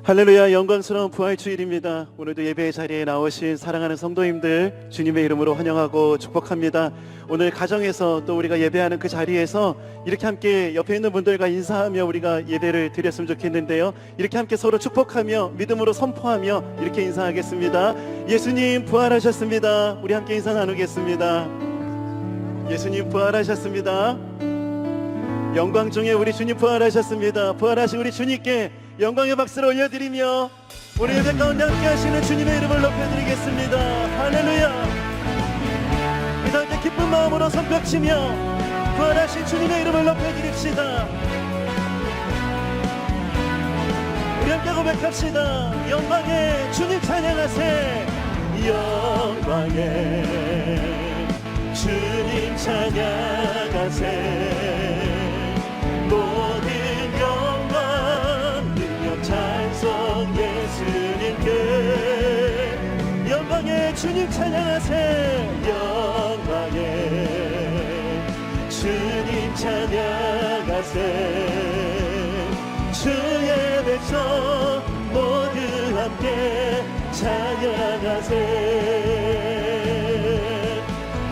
할렐루야, 영광스러운 부활주일입니다. 오늘도 예배의 자리에 나오신 사랑하는 성도님들 주님의 이름으로 환영하고 축복합니다. 오늘 가정에서 또 우리가 예배하는 그 자리에서 이렇게 함께 옆에 있는 분들과 인사하며 우리가 예배를 드렸으면 좋겠는데요, 이렇게 함께 서로 축복하며 믿음으로 선포하며 이렇게 인사하겠습니다. 예수님 부활하셨습니다. 우리 함께 인사 나누겠습니다. 예수님 부활하셨습니다. 영광 중에 우리 주님 부활하셨습니다. 부활하신 우리 주님께 영광의 박수를 올려드리며 우리 예배 가운데 함께 하시는 주님의 이름을 높여드리겠습니다. 할렐루야. 이 함께 기쁜 마음으로 손뼉치며 부활하신 주님의 이름을 높여드립시다. 우리 함께 고백합시다. 영광의 주님 찬양하세. 영광의 주님 찬양하세. 모든 영광 능력 찬송 예수님께. 영광의 주님 찬양하세. 영광의 주님 찬양하세. 주의 백성 모두 함께 찬양하세.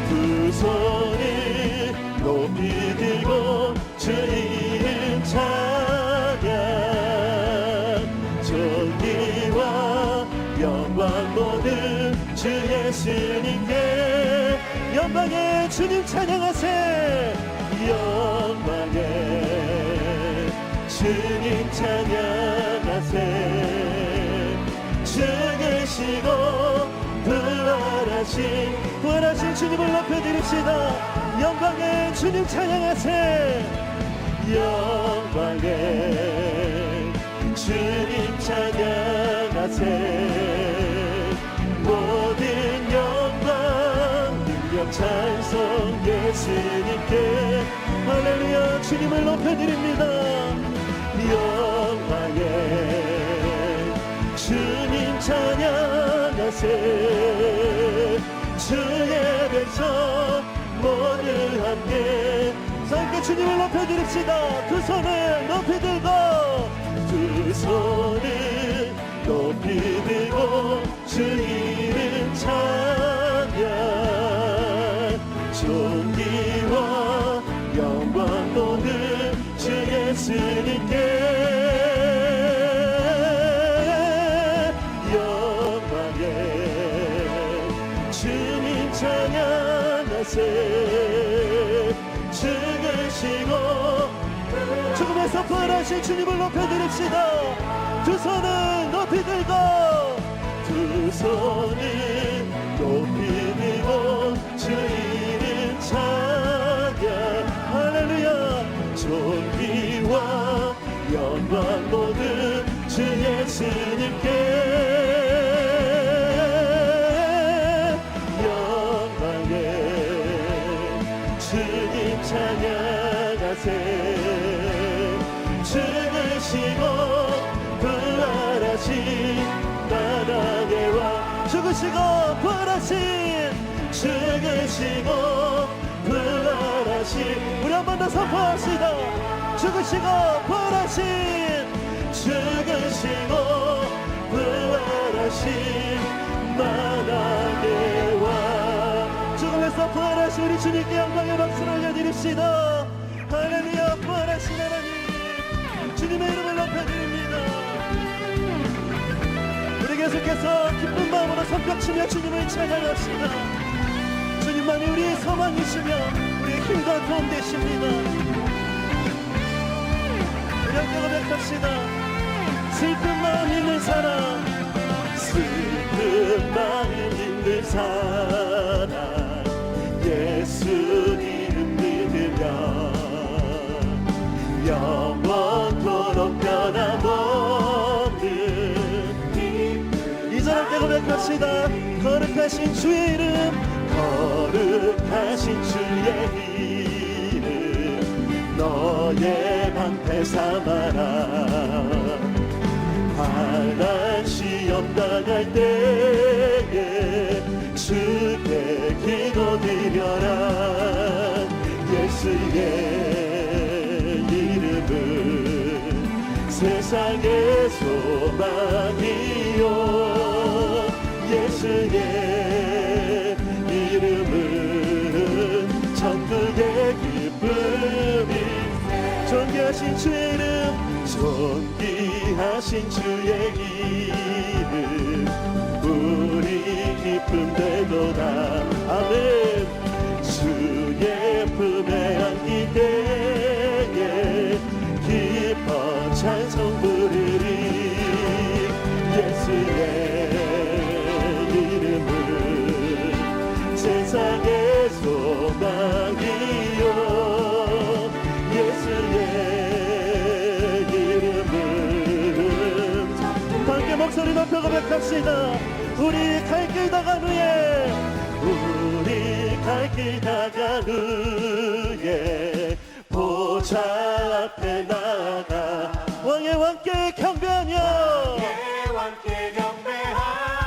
두 손을 높이 들고 주 이름 찬양. 존귀와 영광 모든 주 예수님께. 영광의 주님 찬양하세. 영광의 주님 찬양하세. 주 계시고 부활하신 주님을 높여드립시다. 영광의 주님 찬양하세. 영광의 주님 찬양하세. 모든 영광 능력 찬송 예수님께. 할렐루야. 주님을 높여드립니다. 영광의 주님 찬양하세. 주의 백성 모두 함께 함께 주님을 높여드립시다. 두 손을 높이 들고 두 손을 높이 들고 주 이름 찬양. 존귀와 영광 모든 주 예수님께. 영광의 주님 찬양하세. 죽으시고 죽음에서 부활하신 주님을 높여드립시다. 두 손을 높이 들고 두 손을 높이 들고 주 이름 찬양. 할렐루야. 존귀와 영광 모든 주 예수님께. 주님 찬양하세. 죽으시고 부활하신 나라의 왕. 죽으시고 부활하신 죽으시고 부활하신. 우리 한 번 더 선포합시다. 죽으시고 부활하신 죽으시고 부활하신 나라의 왕. 죽음에서 부활하신 우리 주님께 영광의 박수를 올려드립시다. 할렐루야. 부활하신 하나님 주님의 이름을 높여드립니다. 우리 계속해서 기쁜 마음으로 손뼉치며 주님을 찬양합시다. 주님만이 우리의 소망이시며 우리의 힘과 도움 되십니다. 우리 함께 고백합시다. 슬픈 마음 있는 사람, 슬픈 마음 있는 사람, 예수 이름 믿으면 영원토록 변함없는 이절 함께 고백합시다. 거룩하신 주의 이름, 거룩하신 주의 이름 너의 방패 삼아라. 환난 시험 당할 때에 주께 기도드려라. 예수의 이름은 세상의 소망이요 예수의 이름은 천국의 기쁨이 존귀하신 주의 이름 존귀하신 주의 이름 우리 기쁨 되도다 아멘 주의 품에 안길 때에 기뻐 찬송 부르리 예수의 이름은 세상의 소망이요 예수의 이름은 함께 목소리 높여 고백합시다 우리 갈 길 다간 후에 우리 갈 길 다간 후에 보좌 앞에 나가 왕의 왕께 경배하며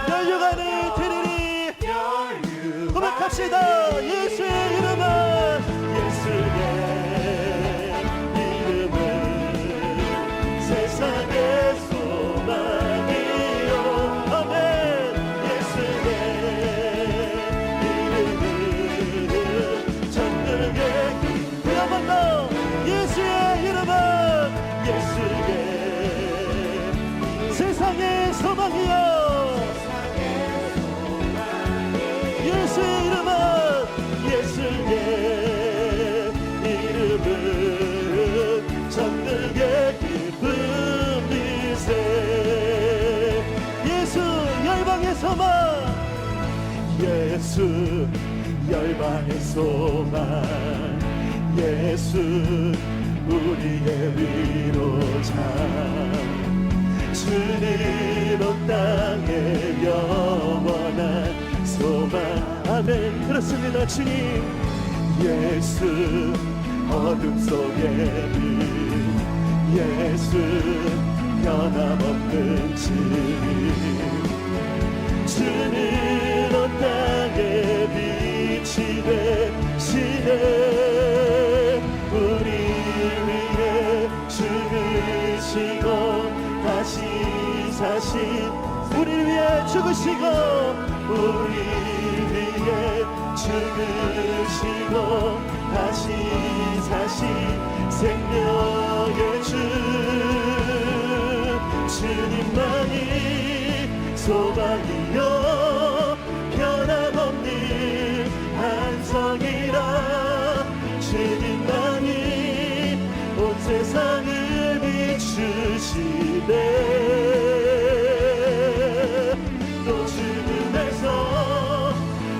연류관을 드리리 고백합시다 예수의 이름은 예수의 이름은 세상의 소망이요 아멘 예수의 이름은 천국의 그야말로 예수의 이름은 예수의 세상의 소망이요 예수의 이름은 예수의 이름은 천국의 기쁨일세 예수 열방의 소망 예수 열방의 소망 예수 우리의 위로자 주는 온 땅에 영원한 소망 아멘 그렇습니다 주님 예수 어둠 속에 빛 예수 변함없는 주 주는 온 땅에 빛이 되시네 우리 위해 죽으시고 다시 사신 우리 위해 죽으시고 우리 위해 죽으시고 다시 사신 생명의 주 주님만이 소망이요 변함없는 반성이라 주님만이 온 세상을 비추시네 또 죽음에서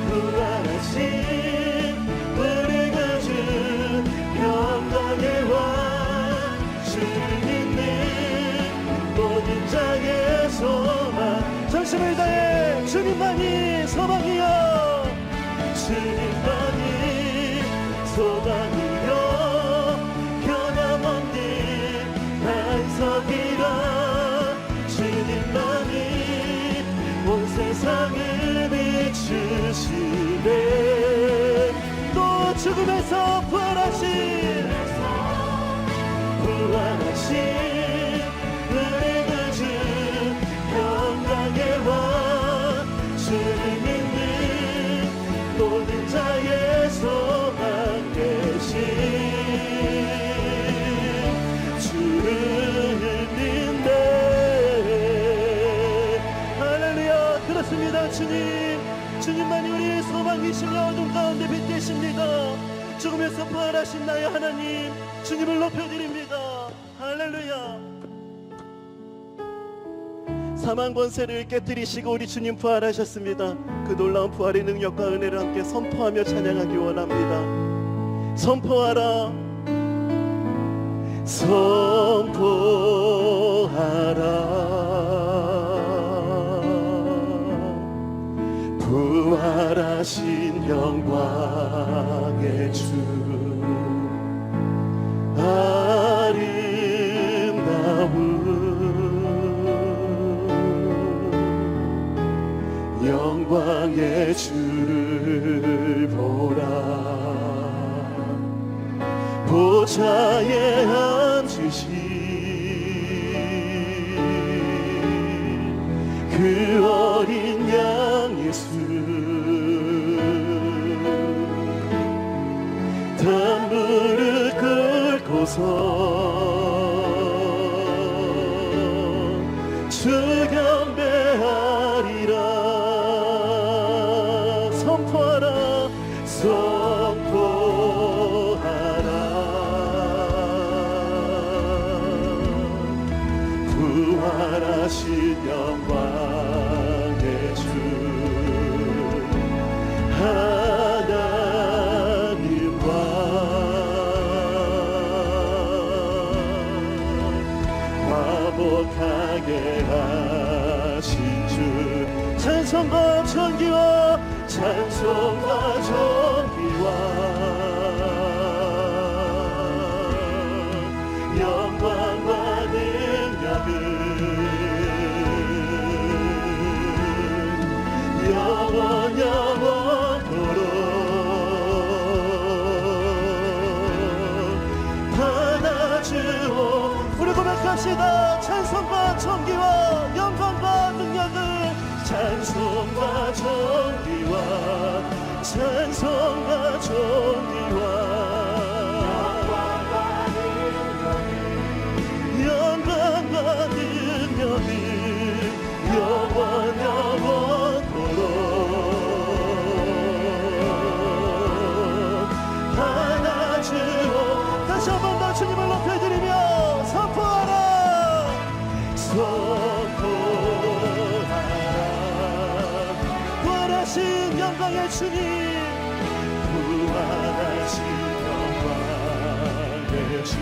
부활하신 우리 그 주 영광의 왕 주를 믿는 모든 자의 소망 전심을 다해 주님만이 소망이여 주님만이 소망이여 변함없는 반석이라 주님만이 온 세상을 비추시네 또 죽음에서 부활하신 우리 그 주 영광의 왕 주를 믿는 모든 자의 소망 되신 주를 믿네 할렐루야 그렇습니다 주님 주님만이 우리의 소망이시며 어둠 가운데 빛 되십니다 죽음에서 부활하신 나의 하나님 주님을 높여드립니다 할렐루야 사망 권세를 깨뜨리시고 우리 주님 부활하셨습니다 그 놀라운 부활의 능력과 은혜를 함께 선포하며 찬양하기 원합니다 선포하라 부활하신 영광의 주 아름다운 영광의 주를 보라 보좌에 앉으신 그 어린 양 예수 담 무릎 꿇고서 주 경배하리라. 선포하라 선포하라. 부활하신 영광의 주 하나님과 화복하게 하신 주 찬송과 존귀와 찬송과 존귀와 영광과 능력은 영원 영원토록 받아주오. 우리 고백합시다. 찬송과 존귀와 영광과 능력을 찬송과 존귀와 찬송과 존귀와 영광과 능력을 영원 영원토록 받아주오. 다시 한 번 더 주님을 높여드리며 선포하라 선포하라. 부활하신 영광의 주님 부활하신 영광의 주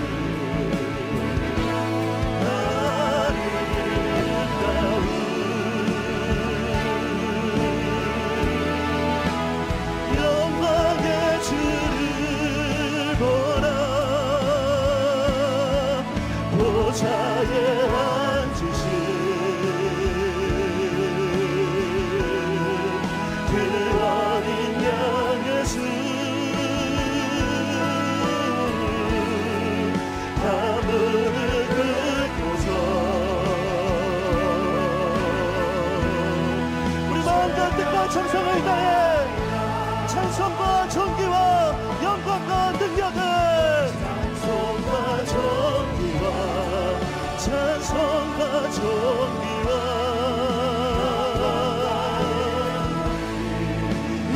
아름다운 영광의 주를 보라. 보좌에 앉으신 그 어린 양 예수 담을 긁고서 우리 마음과 뜻과 정성을 다해 찬송과 존귀와 영광과 능력을 찬송과 존귀와 찬송과 존귀와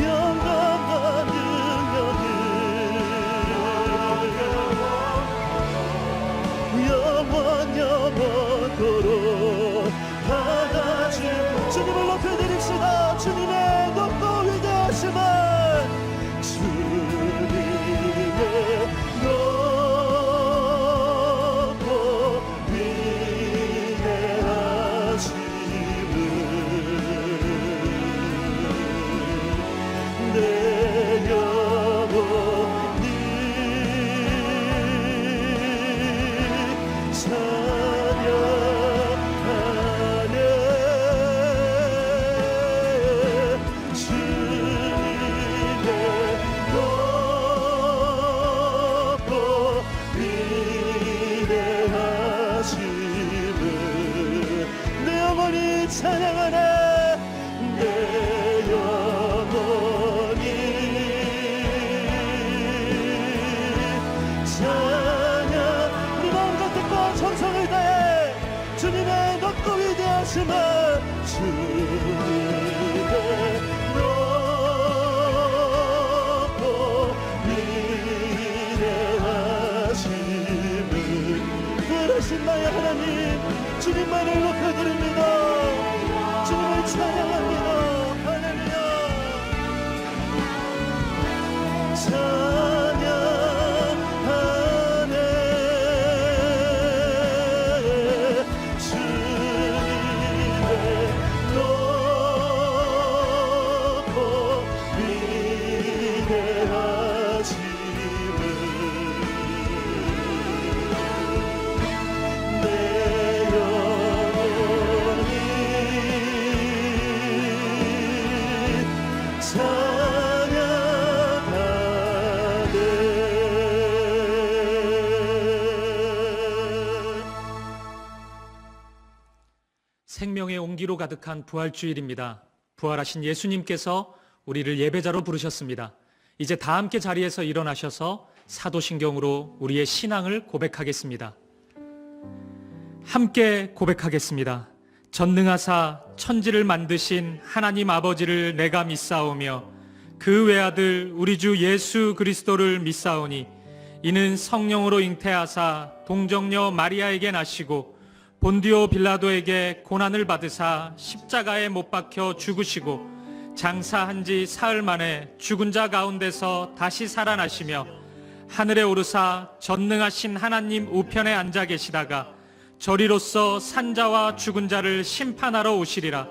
영광과 능력을 영원 영원토록 받아주. 주님을 높여드립시다. 주님의 높고 위대하심을 주님의 높고 위대하심을 내 영혼이 찬양하네. 주님의 높고 위대하심을 내 영혼이 찬양하네. 내 영혼이 찬양. 우리 마음과 뜻과 정성을 다해 주님의 높고 위대하심을 주님의 높고 위대하심을 부활하신 나의 하나님 주님만을 높여드립니다. 주님을 찬양합니다. 할렐루야. 찬양하네. 주님의 높고 위대하심을 내 영혼이 찬양하네. 생명의 온기로 가득한 부활주일입니다. 부활하신 예수님께서 우리를 예배자로 부르셨습니다. 이제 다 함께 자리에서 일어나셔서 사도신경으로 우리의 신앙을 고백하겠습니다. 함께 고백하겠습니다. 전능하사 천지를 만드신 하나님 아버지를 내가 믿사오며 그 외아들 우리 주 예수 그리스도를 믿사오니 이는 성령으로 잉태하사 동정녀 마리아에게 나시고 본디오 빌라도에게 고난을 받으사 십자가에 못 박혀 죽으시고 장사한 지 사흘 만에 죽은 자 가운데서 다시 살아나시며 하늘에 오르사 전능하신 하나님 우편에 앉아 계시다가 저리로서 산자와 죽은 자를 심판하러 오시리라.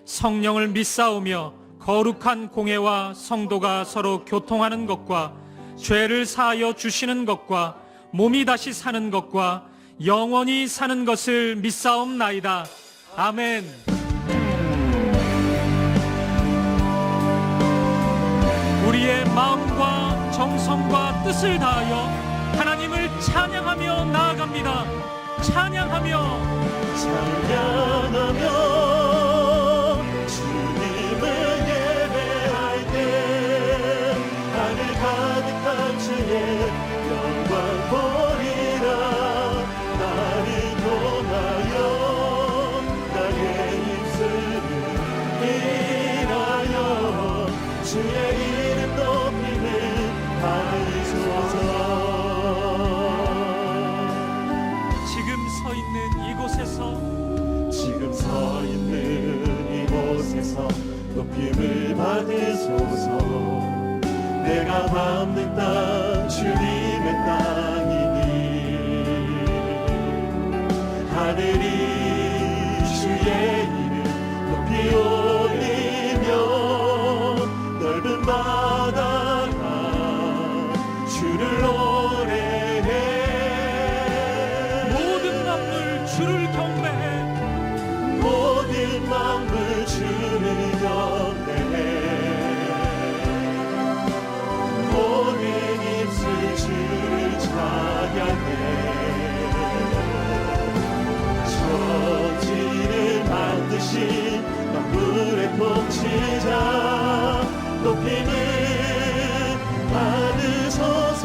성령을 믿사오며 거룩한 공회와 성도가 서로 교통하는 것과 죄를 사하여 주시는 것과 몸이 다시 사는 것과 영원히 사는 것을 믿사옵나이다. 아멘. 우리의 마음과 정성과 뜻을 다하여 하나님을 찬양하며 나아갑니다. 찬양하며 주님을 예배할 때 하늘 가득한 주의 영광 보리라. 나를 통하여 나의 입술을 인하여 주의 이름 높임을 하소서. 지금 서 있는 이곳에서 높임을 받으소서. 내가 밟는 땅 주님의 땅이니 하늘이 주의 이름 높이 올리며 넓은 바다가 주를 노래해. 모든 만물 주를 경배해. 모든 만물 주를 경배해. 모든 입술 주를 찬양해. 천지를 만드신 만물의 통치자 높임을 받으소서.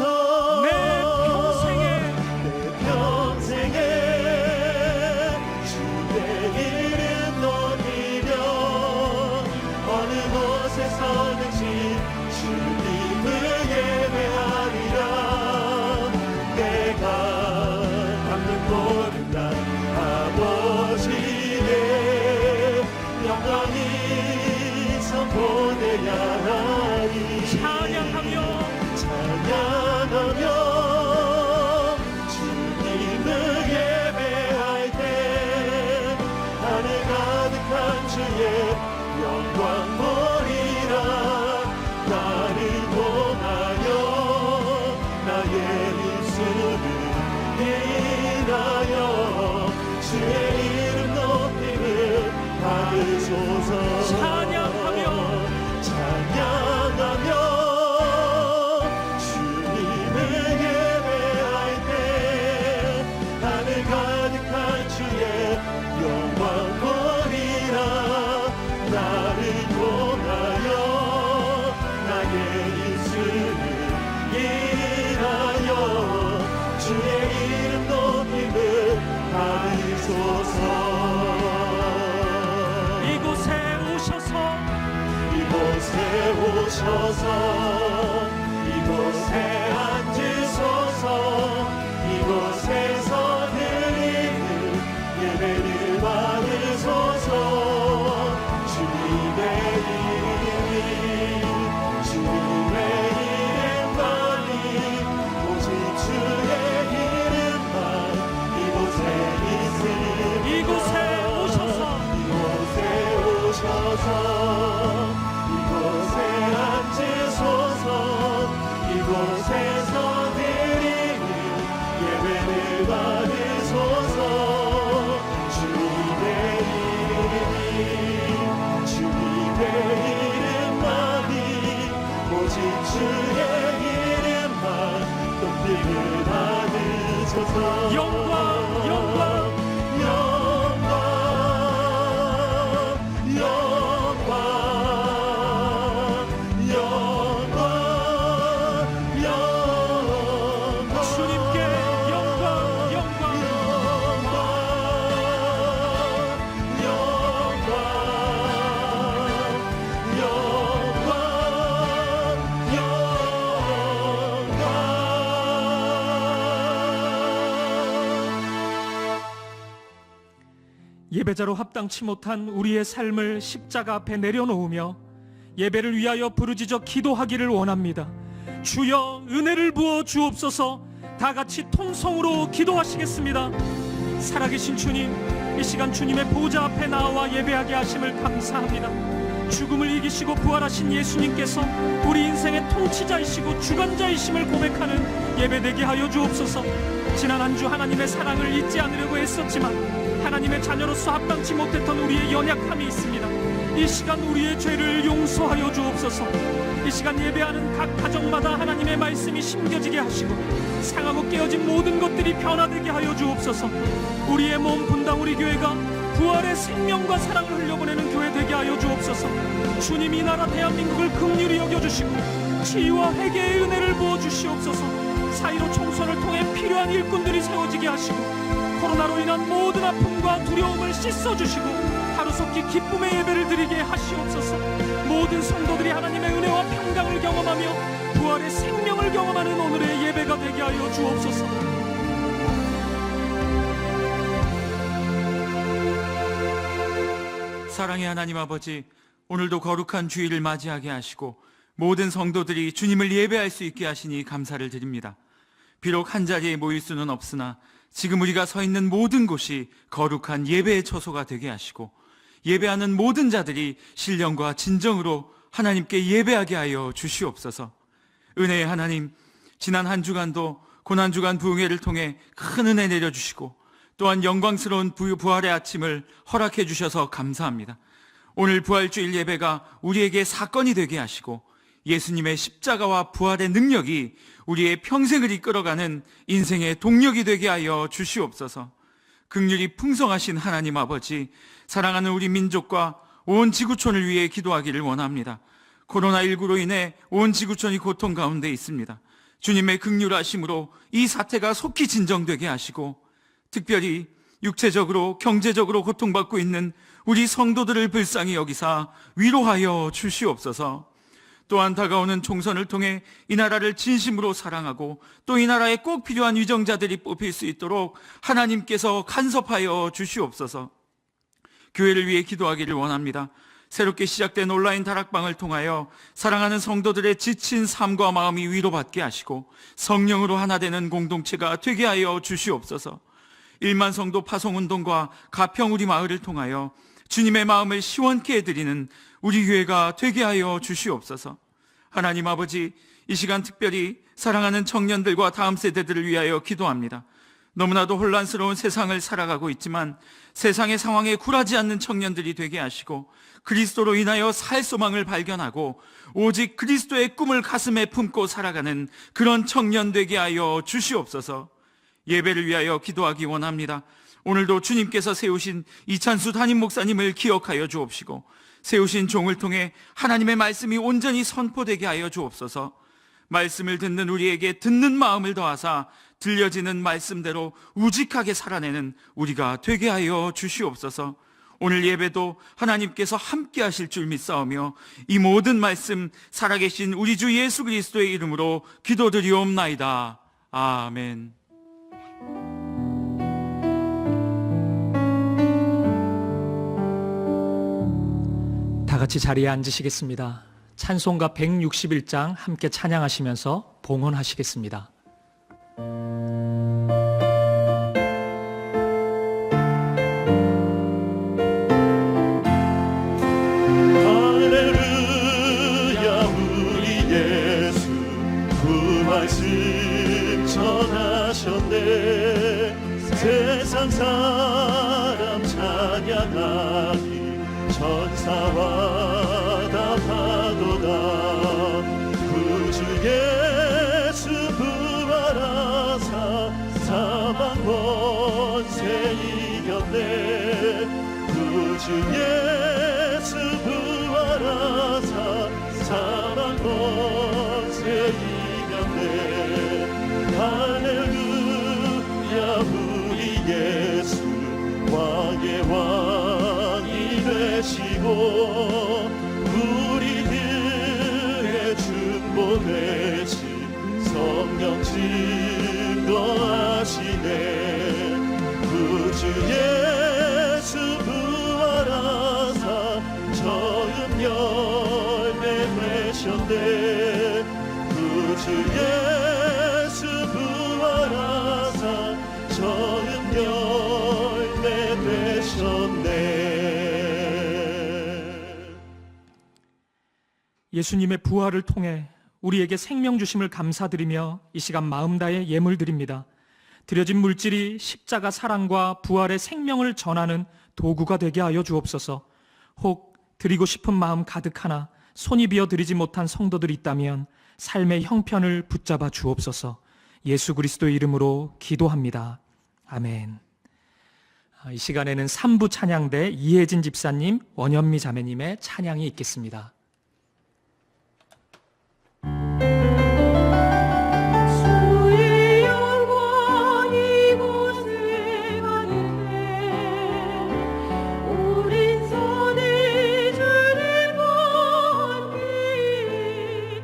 영광 보리라. 나를 통하여 나의 입술을 인하여 주의 이름 높임을 받으소서. 찬양하며 주님을 예배할 때 하늘 가득한 주의 영광 보리라. 나를 통하여 나의 입술을 인하여 주의 이름 높임을 받으소서. 이곳에 앉으소서. 이곳에서 드리는 예배를 받으소서. 주님의 이름만이 오직 주의 이름만 이곳에 있으니 이곳에 오셔서 이곳에 앉으소서. 이곳에서 드리는 예배를 받으소서. 주의 이름만 높임을 받으소서. 영광 예배자로 합당치 못한 우리의 삶을 십자가 앞에 내려놓으며 예배를 위하여 부르짖어 기도하기를 원합니다. 주여 은혜를 부어 주옵소서. 다 같이 통성으로 기도하시겠습니다. 살아계신 주님, 이 시간 주님의 보좌 앞에 나와 예배하게 하심을 감사합니다. 죽음을 이기시고 부활하신 예수님께서 우리 인생의 통치자이시고 주관자이심을 고백하는 예배되게 하여 주옵소서. 지난 한 주 하나님의 사랑을 잊지 않으려고 애썼지만 하나님의 자녀로서 합당치 못했던 우리의 연약함이 있습니다. 이 시간 우리의 죄를 용서하여 주옵소서. 이 시간 예배하는 각 가정마다 하나님의 말씀이 심겨지게 하시고 상하고 깨어진 모든 것들이 변화되게 하여 주옵소서. 우리의 몸 분당 우리 교회가 부활의 생명과 사랑을 흘려보내는 교회 되게 하여 주옵소서. 주님, 이 나라 대한민국을 긍휼히 여겨주시고 치유와 회개의 은혜를 부어주시옵소서. 사이로 총선을 통해 필요한 일꾼들이 세워지게 하시고 코로나로 인한 모든 아픔과 두려움을 씻어주시고 하루속히 기쁨의 예배를 드리게 하시옵소서. 모든 성도들이 하나님의 은혜와 평강을 경험하며 부활의 생명을 경험하는 오늘의 예배가 되게 하여 주옵소서. 사랑의 하나님 아버지, 오늘도 거룩한 주일을 맞이하게 하시고 모든 성도들이 주님을 예배할 수 있게 하시니 감사를 드립니다. 비록 한자리에 모일 수는 없으나 지금 우리가 서 있는 모든 곳이 거룩한 예배의 처소가 되게 하시고 예배하는 모든 자들이 신령과 진정으로 하나님께 예배하게 하여 주시옵소서. 은혜의 하나님, 지난 한 주간도 고난주간 부흥회를 통해 큰 은혜 내려주시고 또한 영광스러운 부활의 아침을 허락해 주셔서 감사합니다. 오늘 부활주일 예배가 우리에게 사건이 되게 하시고 예수님의 십자가와 부활의 능력이 우리의 평생을 이끌어가는 인생의 동력이 되게 하여 주시옵소서. 긍휼이 풍성하신 하나님 아버지, 사랑하는 우리 민족과 온 지구촌을 위해 기도하기를 원합니다. 코로나19로 인해 온 지구촌이 고통 가운데 있습니다. 주님의 긍휼하심으로 이 사태가 속히 진정되게 하시고 특별히 육체적으로 경제적으로 고통받고 있는 우리 성도들을 불쌍히 여기사 위로하여 주시옵소서. 또한 다가오는 총선을 통해 이 나라를 진심으로 사랑하고 또 이 나라에 꼭 필요한 위정자들이 뽑힐 수 있도록 하나님께서 간섭하여 주시옵소서. 교회를 위해 기도하기를 원합니다. 새롭게 시작된 온라인 다락방을 통하여 사랑하는 성도들의 지친 삶과 마음이 위로받게 하시고 성령으로 하나 되는 공동체가 되게 하여 주시옵소서. 1만 성도 파송운동과 가평 우리 마을을 통하여 주님의 마음을 시원케 해드리는 우리 교회가 되게 하여 주시옵소서. 하나님 아버지, 이 시간 특별히 사랑하는 청년들과 다음 세대들을 위하여 기도합니다. 너무나도 혼란스러운 세상을 살아가고 있지만 세상의 상황에 굴하지 않는 청년들이 되게 하시고 그리스도로 인하여 살 소망을 발견하고 오직 그리스도의 꿈을 가슴에 품고 살아가는 그런 청년 되게 하여 주시옵소서. 예배를 위하여 기도하기 원합니다. 오늘도 주님께서 세우신 이찬수 담임 목사님을 기억하여 주옵시고 세우신 종을 통해 하나님의 말씀이 온전히 선포되게 하여 주옵소서. 말씀을 듣는 우리에게 듣는 마음을 더하사 들려지는 말씀대로 우직하게 살아내는 우리가 되게 하여 주시옵소서. 오늘 예배도 하나님께서 함께 하실 줄 믿사오며 이 모든 말씀 살아계신 우리 주 예수 그리스도의 이름으로 기도드리옵나이다. 아멘. 다 같이 자리에 앉으시겠습니다. 찬송가 161장 함께 찬양하시면서 봉헌하시겠습니다. 할렐루야, 우리 예수 부활승 전하셨네. 세상 사람 찬양하니 천사와 답하도다. 구주 예수 부활하사 사망 권세 이겼네. 구주 예수 부활하사 사망 권세 이겼네. 할렐루야, 우리 예수 왕의 왕이 되시고 우리들의 중보되신 성령 증거하시네. 구주 예수 예수님의 부활을 통해 우리에게 생명 주심을 감사드리며 이 시간 마음 다해 예물 드립니다. 드려진 물질이 십자가 사랑과 부활의 생명을 전하는 도구가 되게 하여 주옵소서. 혹 드리고 싶은 마음 가득하나 손이 비어 드리지 못한 성도들이 있다면 삶의 형편을 붙잡아 주옵소서. 예수 그리스도의 이름으로 기도합니다. 아멘. 이 시간에는 3부 찬양대 이혜진 집사님, 원현미 자매님의 찬양이 있겠습니다. 주의 영광 이곳에 가득해 우린 선해 주님과 함께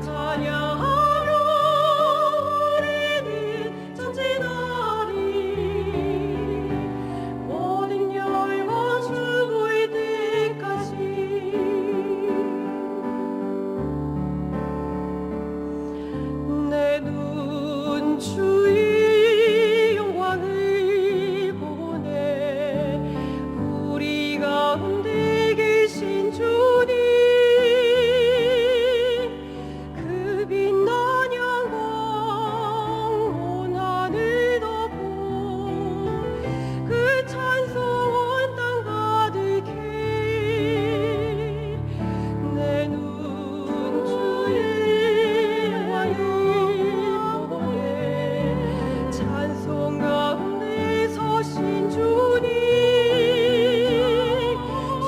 찬양하며 우리는 전진하리 모든 열과 죽을 때까지 내 눈 주의 영광을 보네 우리 가운데 계신 주님 그 빛난 영광 온 하늘 덮고 그 찬송 온 땅 가득해 내 눈 주의 영광을 보네 찬송 가운데 서신 주님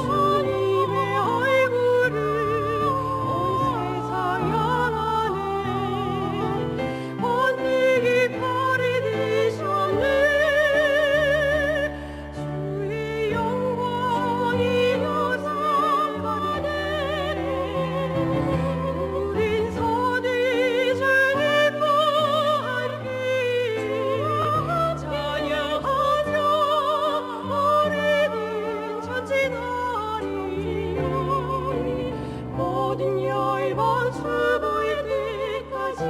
주님의 얼굴을 온 세상 향하네 번데기 팔이 되셨네 주의 영광이 요상 가득해 우린 선해 주님과 함께 찬양하며 우리는 전진하리 모든 열방 죽을 때까지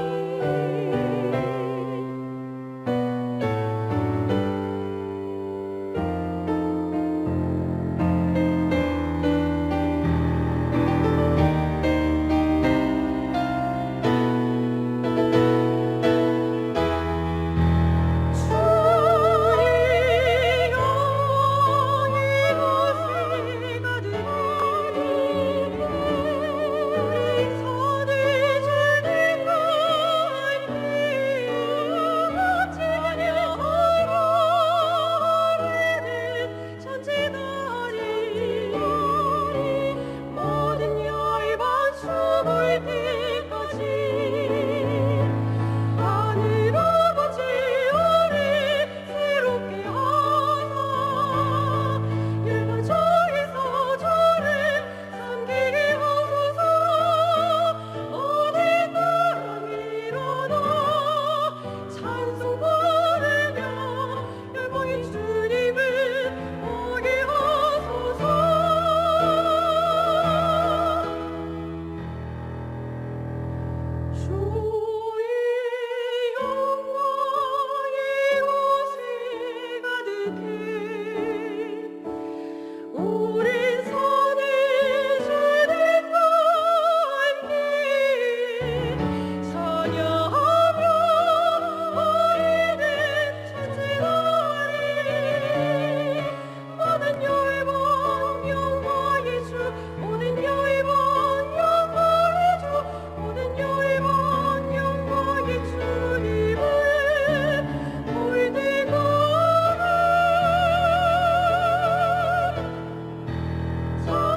주의 영광 이곳에 가득해 우리 선해 주님과 함께 찬양하며 우리는 전진하리 모든 열방 죽을 때까지 하늘 아버지 우리 새롭게 하사 열방 중에서 주를 섬기게 하소서 어디 땅 일어나 찬송 부르며 열방의 주님을 보게 하소서 주의 영광 이곳에 가득해 우린 선해 주님과 함께 찬양하며 우리는 전진하리 모든 열방 영광의 주 모든 열방 영광의 주 모든 열방 영광의 주님을 볼 때가 찬양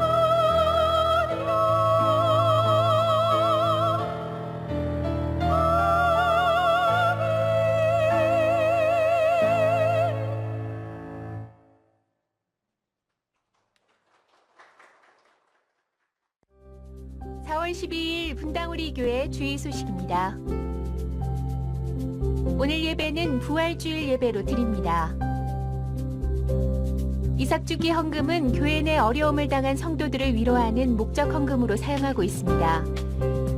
4월 12일 분당우리 교회 주일 소식입니다. 오늘 예배는 부활주일 예배로 드립니다. 이삭주기 헌금은 교회 내 어려움을 당한 성도들을 위로하는 목적 헌금으로 사용하고 있습니다.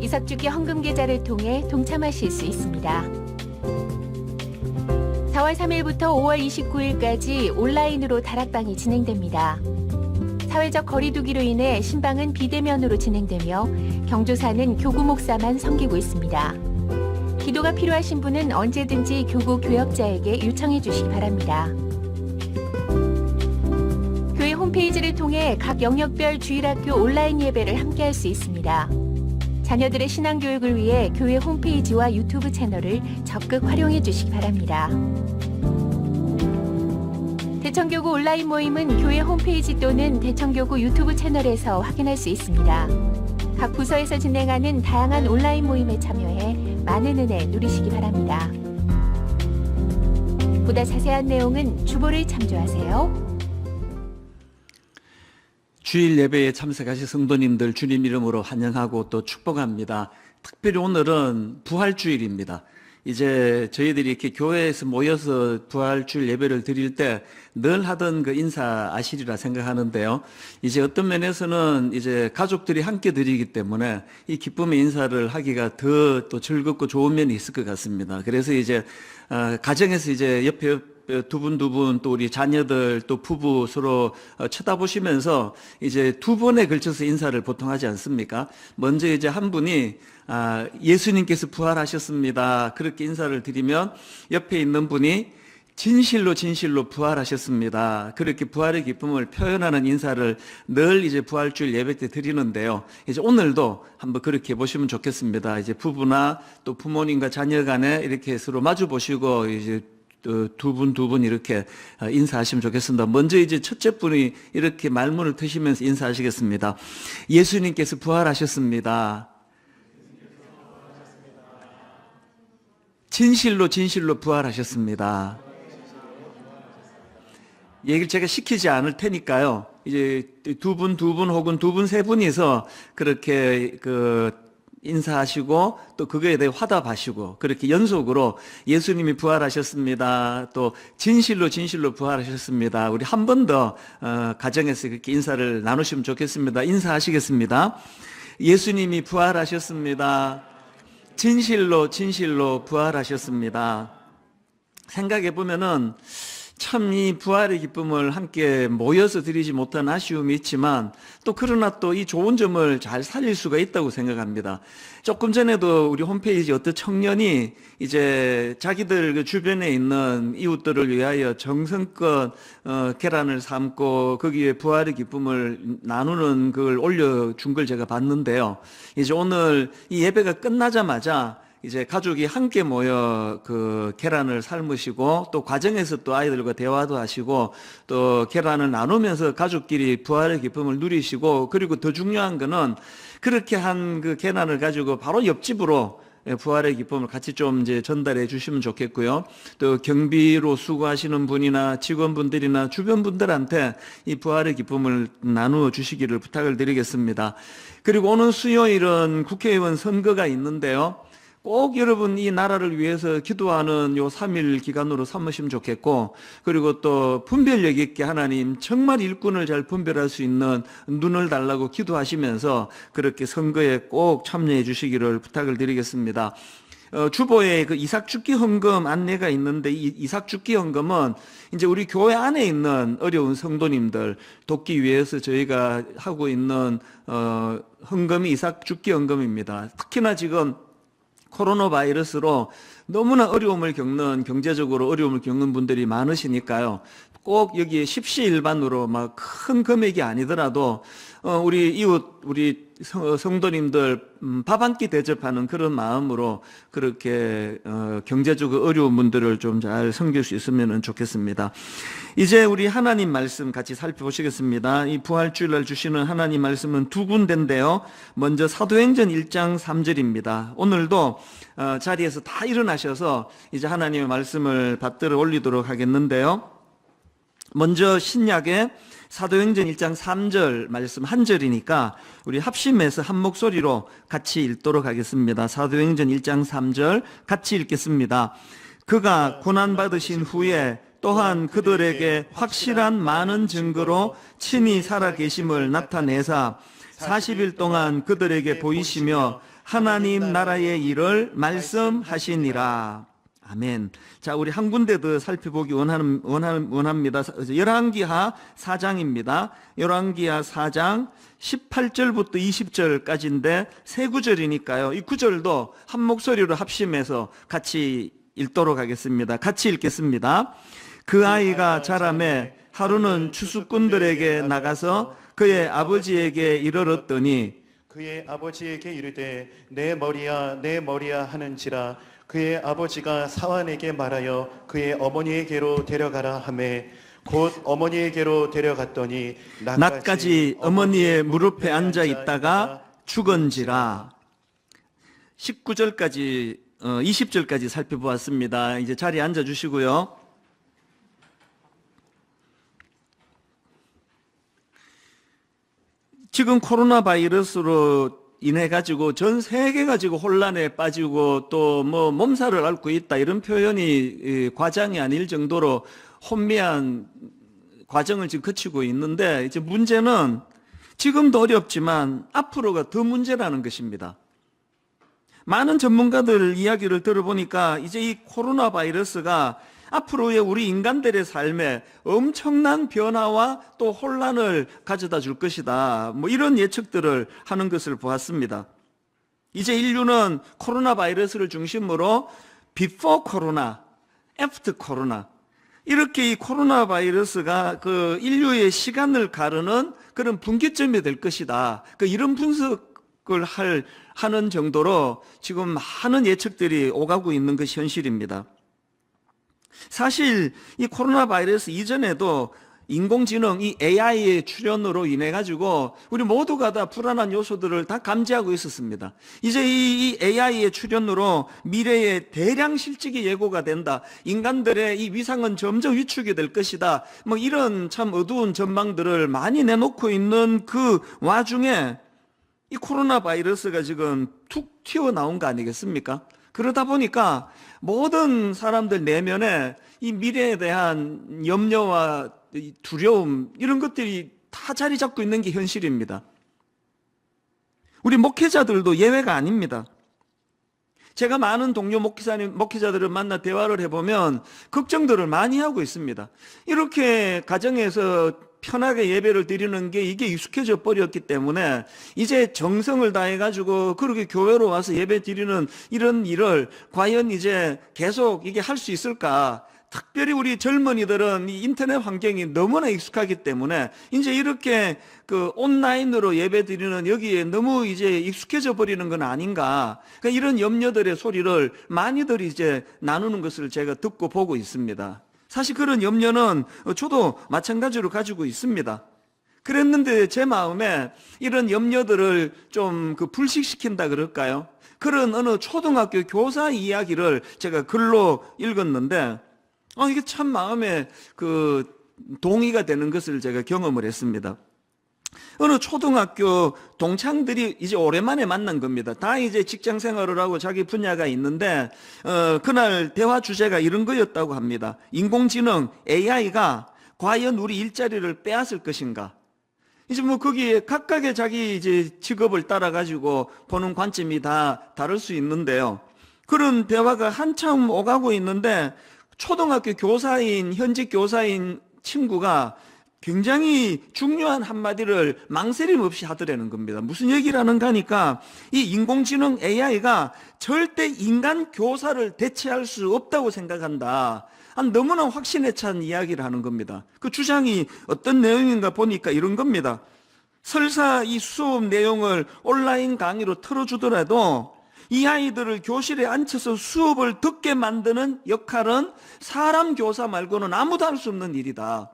이삭주기 헌금 계좌를 통해 동참하실 수 있습니다. 4월 3일부터 5월 29일까지 온라인으로 다락방이 진행됩니다. 사회적 거리두기로 인해 신방은 비대면으로 진행되며 경조사는 교구 목사만 섬기고 있습니다. 기도가 필요하신 분은 언제든지 교구 교역자에게 요청해 주시기 바랍니다. 교회 홈페이지를 통해 각 영역별 주일학교 온라인 예배를 함께할 수 있습니다. 자녀들의 신앙교육을 위해 교회 홈페이지와 유튜브 채널을 적극 활용해 주시기 바랍니다. 대청교구 온라인 모임은 교회 홈페이지 또는 대청교구 유튜브 채널에서 확인할 수 있습니다. 각 부서에서 진행하는 다양한 온라인 모임에 참여해 많은 은혜 누리시기 바랍니다. 보다 자세한 내용은 주보를 참조하세요. 주일 예배에 참석하신 성도님들 주님 이름으로 환영하고 또 축복합니다. 특별히 오늘은 부활주일입니다. 이제 저희들이 이렇게 교회에서 모여서 부활주일 예배를 드릴 때 늘 하던 그 인사 아시리라 생각하는데요. 이제 어떤 면에서는 이제 가족들이 함께 드리기 때문에 이 기쁨의 인사를 하기가 더 또 즐겁고 좋은 면이 있을 것 같습니다. 그래서 이제 가정에서 이제 옆에 두 분 또 우리 자녀들 또 부부 서로 쳐다보시면서 이제 두 번에 걸쳐서 인사를 보통 하지 않습니까? 먼저 이제 한 분이 예수님께서 부활하셨습니다. 그렇게 인사를 드리면 옆에 있는 분이 진실로 부활하셨습니다. 그렇게 부활의 기쁨을 표현하는 인사를 늘 이제 부활주일 예배 때 드리는데요. 이제 오늘도 한번 그렇게 해보시면 좋겠습니다. 이제 부부나 또 부모님과 자녀 간에 이렇게 서로 마주 보시고 이제 두 분 이렇게 인사하시면 좋겠습니다. 먼저 이제 첫째 분이 이렇게 말문을 트시면서 인사하시겠습니다. 예수님께서 부활하셨습니다. 진실로 부활하셨습니다. 얘기를 제가 시키지 않을 테니까요. 이제 두 분 혹은 두 분 세 분이서 그렇게 인사하시고 또 그거에 대해 화답하시고 그렇게 연속으로 예수님이 부활하셨습니다. 또 진실로 부활하셨습니다. 우리 한 번 더 가정에서 그렇게 인사를 나누시면 좋겠습니다. 인사하시겠습니다. 예수님이 부활하셨습니다. 진실로 부활하셨습니다. 생각해 보면은 참 이 부활의 기쁨을 함께 모여서 드리지 못한 아쉬움이 있지만 또 그러나 또 이 좋은 점을 잘 살릴 수가 있다고 생각합니다. 조금 전에도 우리 홈페이지 어떤 청년이 이제 자기들 그 주변에 있는 이웃들을 위하여 정성껏 계란을 삶고 거기에 부활의 기쁨을 나누는 그걸 올려준 걸 제가 봤는데요. 이제 오늘 이 예배가 끝나자마자 이제 가족이 함께 모여 그 계란을 삶으시고 또 과정에서 또 아이들과 대화도 하시고 또 계란을 나누면서 가족끼리 부활의 기쁨을 누리시고 그리고 더 중요한 거는 그렇게 한 그 계란을 가지고 바로 옆집으로 부활의 기쁨을 같이 좀 이제 전달해 주시면 좋겠고요. 또 경비로 수고하시는 분이나 직원분들이나 주변 분들한테 이 부활의 기쁨을 나누어 주시기를 부탁을 드리겠습니다. 그리고 오늘 수요일은 국회의원 선거가 있는데요. 꼭 여러분 이 나라를 위해서 기도하는 요 3일 기간으로 삼으시면 좋겠고 그리고 또 분별력 있게 하나님 정말 일꾼을 잘 분별할 수 있는 눈을 달라고 기도하시면서 그렇게 선거에 꼭 참여해 주시기를 부탁을 드리겠습니다. 주보에 그 이삭죽기 헌금 안내가 있는데 이 이삭죽기 헌금은 이제 우리 교회 안에 있는 어려운 성도님들 돕기 위해서 저희가 하고 있는 헌금이 이삭죽기 헌금입니다. 특히나 지금 코로나 바이러스로 너무나 어려움을 겪는 경제적으로 어려움을 겪는 분들이 많으시니까요. 꼭 여기에 십시일반으로 막 큰 금액이 아니더라도 우리 이웃 우리 성도님들 밥 한 끼 대접하는 그런 마음으로 그렇게 경제적으로 어려운 분들을 좀 잘 섬길 수 있으면 좋겠습니다. 이제 우리 하나님 말씀 같이 살펴보시겠습니다. 이 부활주일날 주시는 하나님 말씀은 두 군데인데요. 먼저 사도행전 1장 3절입니다. 오늘도 자리에서 다 일어나셔서 이제 하나님의 말씀을 받들어 올리도록 하겠는데요. 먼저 신약의 사도행전 1장 3절 말씀 한 절이니까 우리 합심해서 한 목소리로 같이 읽도록 하겠습니다. 사도행전 1장 3절 같이 읽겠습니다. 그가 고난받으신 후에 또한 그들에게 확실한 많은 증거로 친히 살아계심을 나타내사 40일 동안 그들에게 보이시며 하나님 나라의 일을 말씀하시니라. 아멘. 자, 우리 한 군데 더 살펴보기 원합니다. 열왕기하 4장입니다. 열왕기하 4장 18절부터 20절까지인데 세 구절이니까요. 이 구절도 한 목소리로 합심해서 같이 읽도록 하겠습니다. 같이 읽겠습니다. 그 아이가 자라매 하루는 추수꾼들에게 나가서 그의 아버지에게 이르렀더니 그의 아버지에게 이르되 내 머리야 내 머리야 하는지라 그의 아버지가 사환에게 말하여 그의 어머니에게로 데려가라 하매 곧 어머니에게로 데려갔더니 낮까지 어머니의 무릎에 앉아 있다가 죽은지라. 19절까지 20절까지 살펴보았습니다. 이제 자리에 앉아 주시고요. 지금 코로나 바이러스로 인해 가지고 전 세계가 지금 혼란에 빠지고 또 뭐 몸살을 앓고 있다 이런 표현이 과장이 아닐 정도로 혼미한 과정을 지금 거치고 있는데 이제 문제는 지금도 어렵지만 앞으로가 더 문제라는 것입니다. 많은 전문가들 이야기를 들어보니까 이제 이 코로나 바이러스가 앞으로의 우리 인간들의 삶에 엄청난 변화와 또 혼란을 가져다 줄 것이다. 뭐 이런 예측들을 하는 것을 보았습니다. 이제 인류는 코로나 바이러스를 중심으로 before 코로나, after 코로나 이렇게 이 코로나 바이러스가 그 인류의 시간을 가르는 그런 분기점이 될 것이다. 이런 분석을 하는 정도로 지금 많은 예측들이 오가고 있는 것이 현실입니다. 사실 이 코로나 바이러스 이전에도 인공지능, 이 AI의 출현으로 인해 가지고 우리 모두가 다 불안한 요소들을 다 감지하고 있었습니다. 이제 이 AI의 출현으로 미래의 대량 실직이 예고가 된다. 인간들의 이 위상은 점점 위축이 될 것이다. 뭐 이런 참 어두운 전망들을 많이 내놓고 있는 그 와중에 이 코로나 바이러스가 지금 툭 튀어나온 거 아니겠습니까? 그러다 보니까 모든 사람들 내면에 이 미래에 대한 염려와 두려움 이런 것들이 다 자리 잡고 있는 게 현실입니다. 우리 목회자들도 예외가 아닙니다. 제가 많은 동료 목회자들을 만나 대화를 해보면 걱정들을 많이 하고 있습니다. 이렇게 가정에서 편하게 예배를 드리는 게 이게 익숙해져 버렸기 때문에 이제 정성을 다해가지고 그렇게 교회로 와서 예배 드리는 이런 일을 과연 이제 계속 이게 할 수 있을까? 특별히 우리 젊은이들은 이 인터넷 환경이 너무나 익숙하기 때문에 이제 이렇게 그 온라인으로 예배 드리는 여기에 너무 이제 익숙해져 버리는 건 아닌가. 그러니까 이런 염려들의 소리를 많이들 이제 나누는 것을 제가 듣고 보고 있습니다. 사실 그런 염려는 저도 마찬가지로 가지고 있습니다. 그랬는데 제 마음에 이런 염려들을 좀 불식시킨다 그럴까요? 그런 어느 초등학교 교사 이야기를 제가 글로 읽었는데 이게 참 마음에 동의가 되는 것을 제가 경험을 했습니다. 어느 초등학교 동창들이 이제 오랜만에 만난 겁니다. 다 이제 직장 생활을 하고 자기 분야가 있는데 그날 대화 주제가 이런 거였다고 합니다. 인공지능 AI가 과연 우리 일자리를 빼앗을 것인가? 이제 뭐 거기에 각각의 자기 이제 직업을 따라 가지고 보는 관점이 다 다를 수 있는데요. 그런 대화가 한참 오가고 있는데 초등학교 현직 교사인 친구가 굉장히 중요한 한마디를 망설임 없이 하더라는 겁니다. 무슨 얘기를 하는가 하니까 이 인공지능 AI가 절대 인간 교사를 대체할 수 없다고 생각한다. 너무나 확신에 찬 이야기를 하는 겁니다. 그 주장이 어떤 내용인가 보니까 이런 겁니다. 설사 이 수업 내용을 온라인 강의로 틀어주더라도 이 아이들을 교실에 앉혀서 수업을 듣게 만드는 역할은 사람 교사 말고는 아무도 할 수 없는 일이다.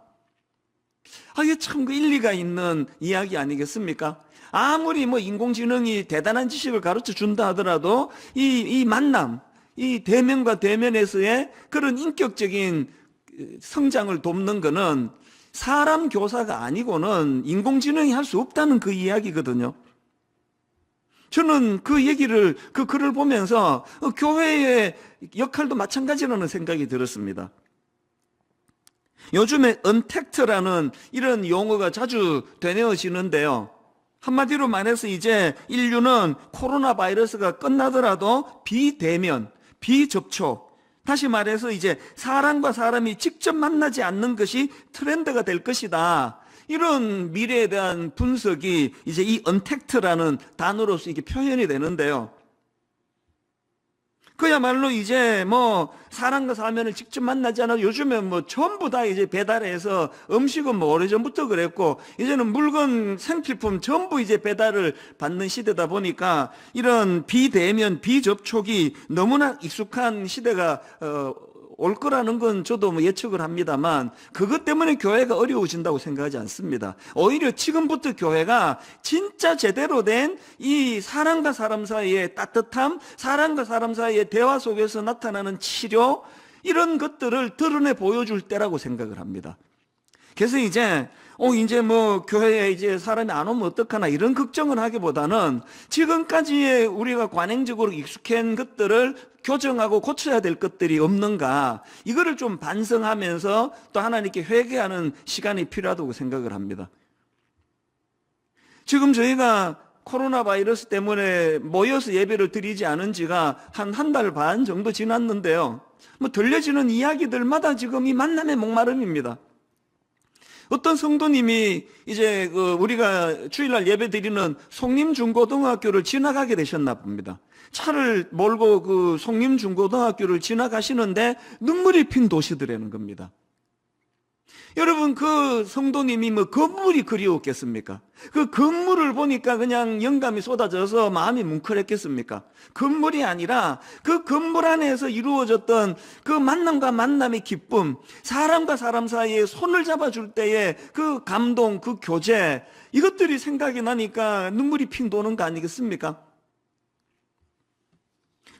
이게 참 일리가 있는 이야기 아니겠습니까? 아무리 뭐 인공지능이 대단한 지식을 가르쳐 준다 하더라도 이 만남, 이 대면과 대면에서의 그런 인격적인 성장을 돕는 거는 사람 교사가 아니고는 인공지능이 할 수 없다는 그 이야기거든요. 저는 그 얘기를, 그 글을 보면서 교회의 역할도 마찬가지라는 생각이 들었습니다. 요즘에 언택트라는 이런 용어가 자주 되뇌어지는데요. 한마디로 말해서 이제 인류는 코로나 바이러스가 끝나더라도 비대면, 비접촉, 다시 말해서 이제 사람과 사람이 직접 만나지 않는 것이 트렌드가 될 것이다. 이런 미래에 대한 분석이 이제 이 언택트라는 단어로서 이게 표현이 되는데요. 그야말로 이제 뭐 사람과 사람을 직접 만나지 않아도 요즘에 뭐 전부 다 이제 배달해서 음식은 뭐 오래전부터 그랬고 이제는 물건 생필품 전부 이제 배달을 받는 시대다 보니까 이런 비대면 비접촉이 너무나 익숙한 시대가 올 거라는 건 저도 뭐 예측을 합니다만 그것 때문에 교회가 어려워진다고 생각하지 않습니다. 오히려 지금부터 교회가 진짜 제대로 된 이 사람과 사람 사이의 따뜻함, 사람과 사람 사이의 대화 속에서 나타나는 치료 이런 것들을 드러내 보여줄 때라고 생각을 합니다. 그래서 이제 뭐 교회에 이제 사람이 안 오면 어떡하나 이런 걱정을 하기보다는 지금까지의 우리가 관행적으로 익숙한 것들을 교정하고 고쳐야 될 것들이 없는가 이거를 좀 반성하면서 또 하나님께 회개하는 시간이 필요하다고 생각을 합니다. 지금 저희가 코로나 바이러스 때문에 모여서 예배를 드리지 않은 지가 한 달 반 정도 지났는데요. 뭐 들려지는 이야기들마다 지금 이 만남의 목마름입니다. 어떤 성도님이 이제 우리가 주일날 예배 드리는 송림중고등학교를 지나가게 되셨나 봅니다. 차를 몰고 그 송림중고등학교를 지나가시는데 눈물이 핀 도시더라는 겁니다. 여러분 그 성도님이 뭐 건물이 그리웠겠습니까? 그 건물을 보니까 그냥 영감이 쏟아져서 마음이 뭉클했겠습니까? 건물이 아니라 그 건물 안에서 이루어졌던 그 만남과 만남의 기쁨, 사람과 사람 사이에 손을 잡아줄 때의 그 감동, 그 교제 이것들이 생각이 나니까 눈물이 핑 도는 거 아니겠습니까?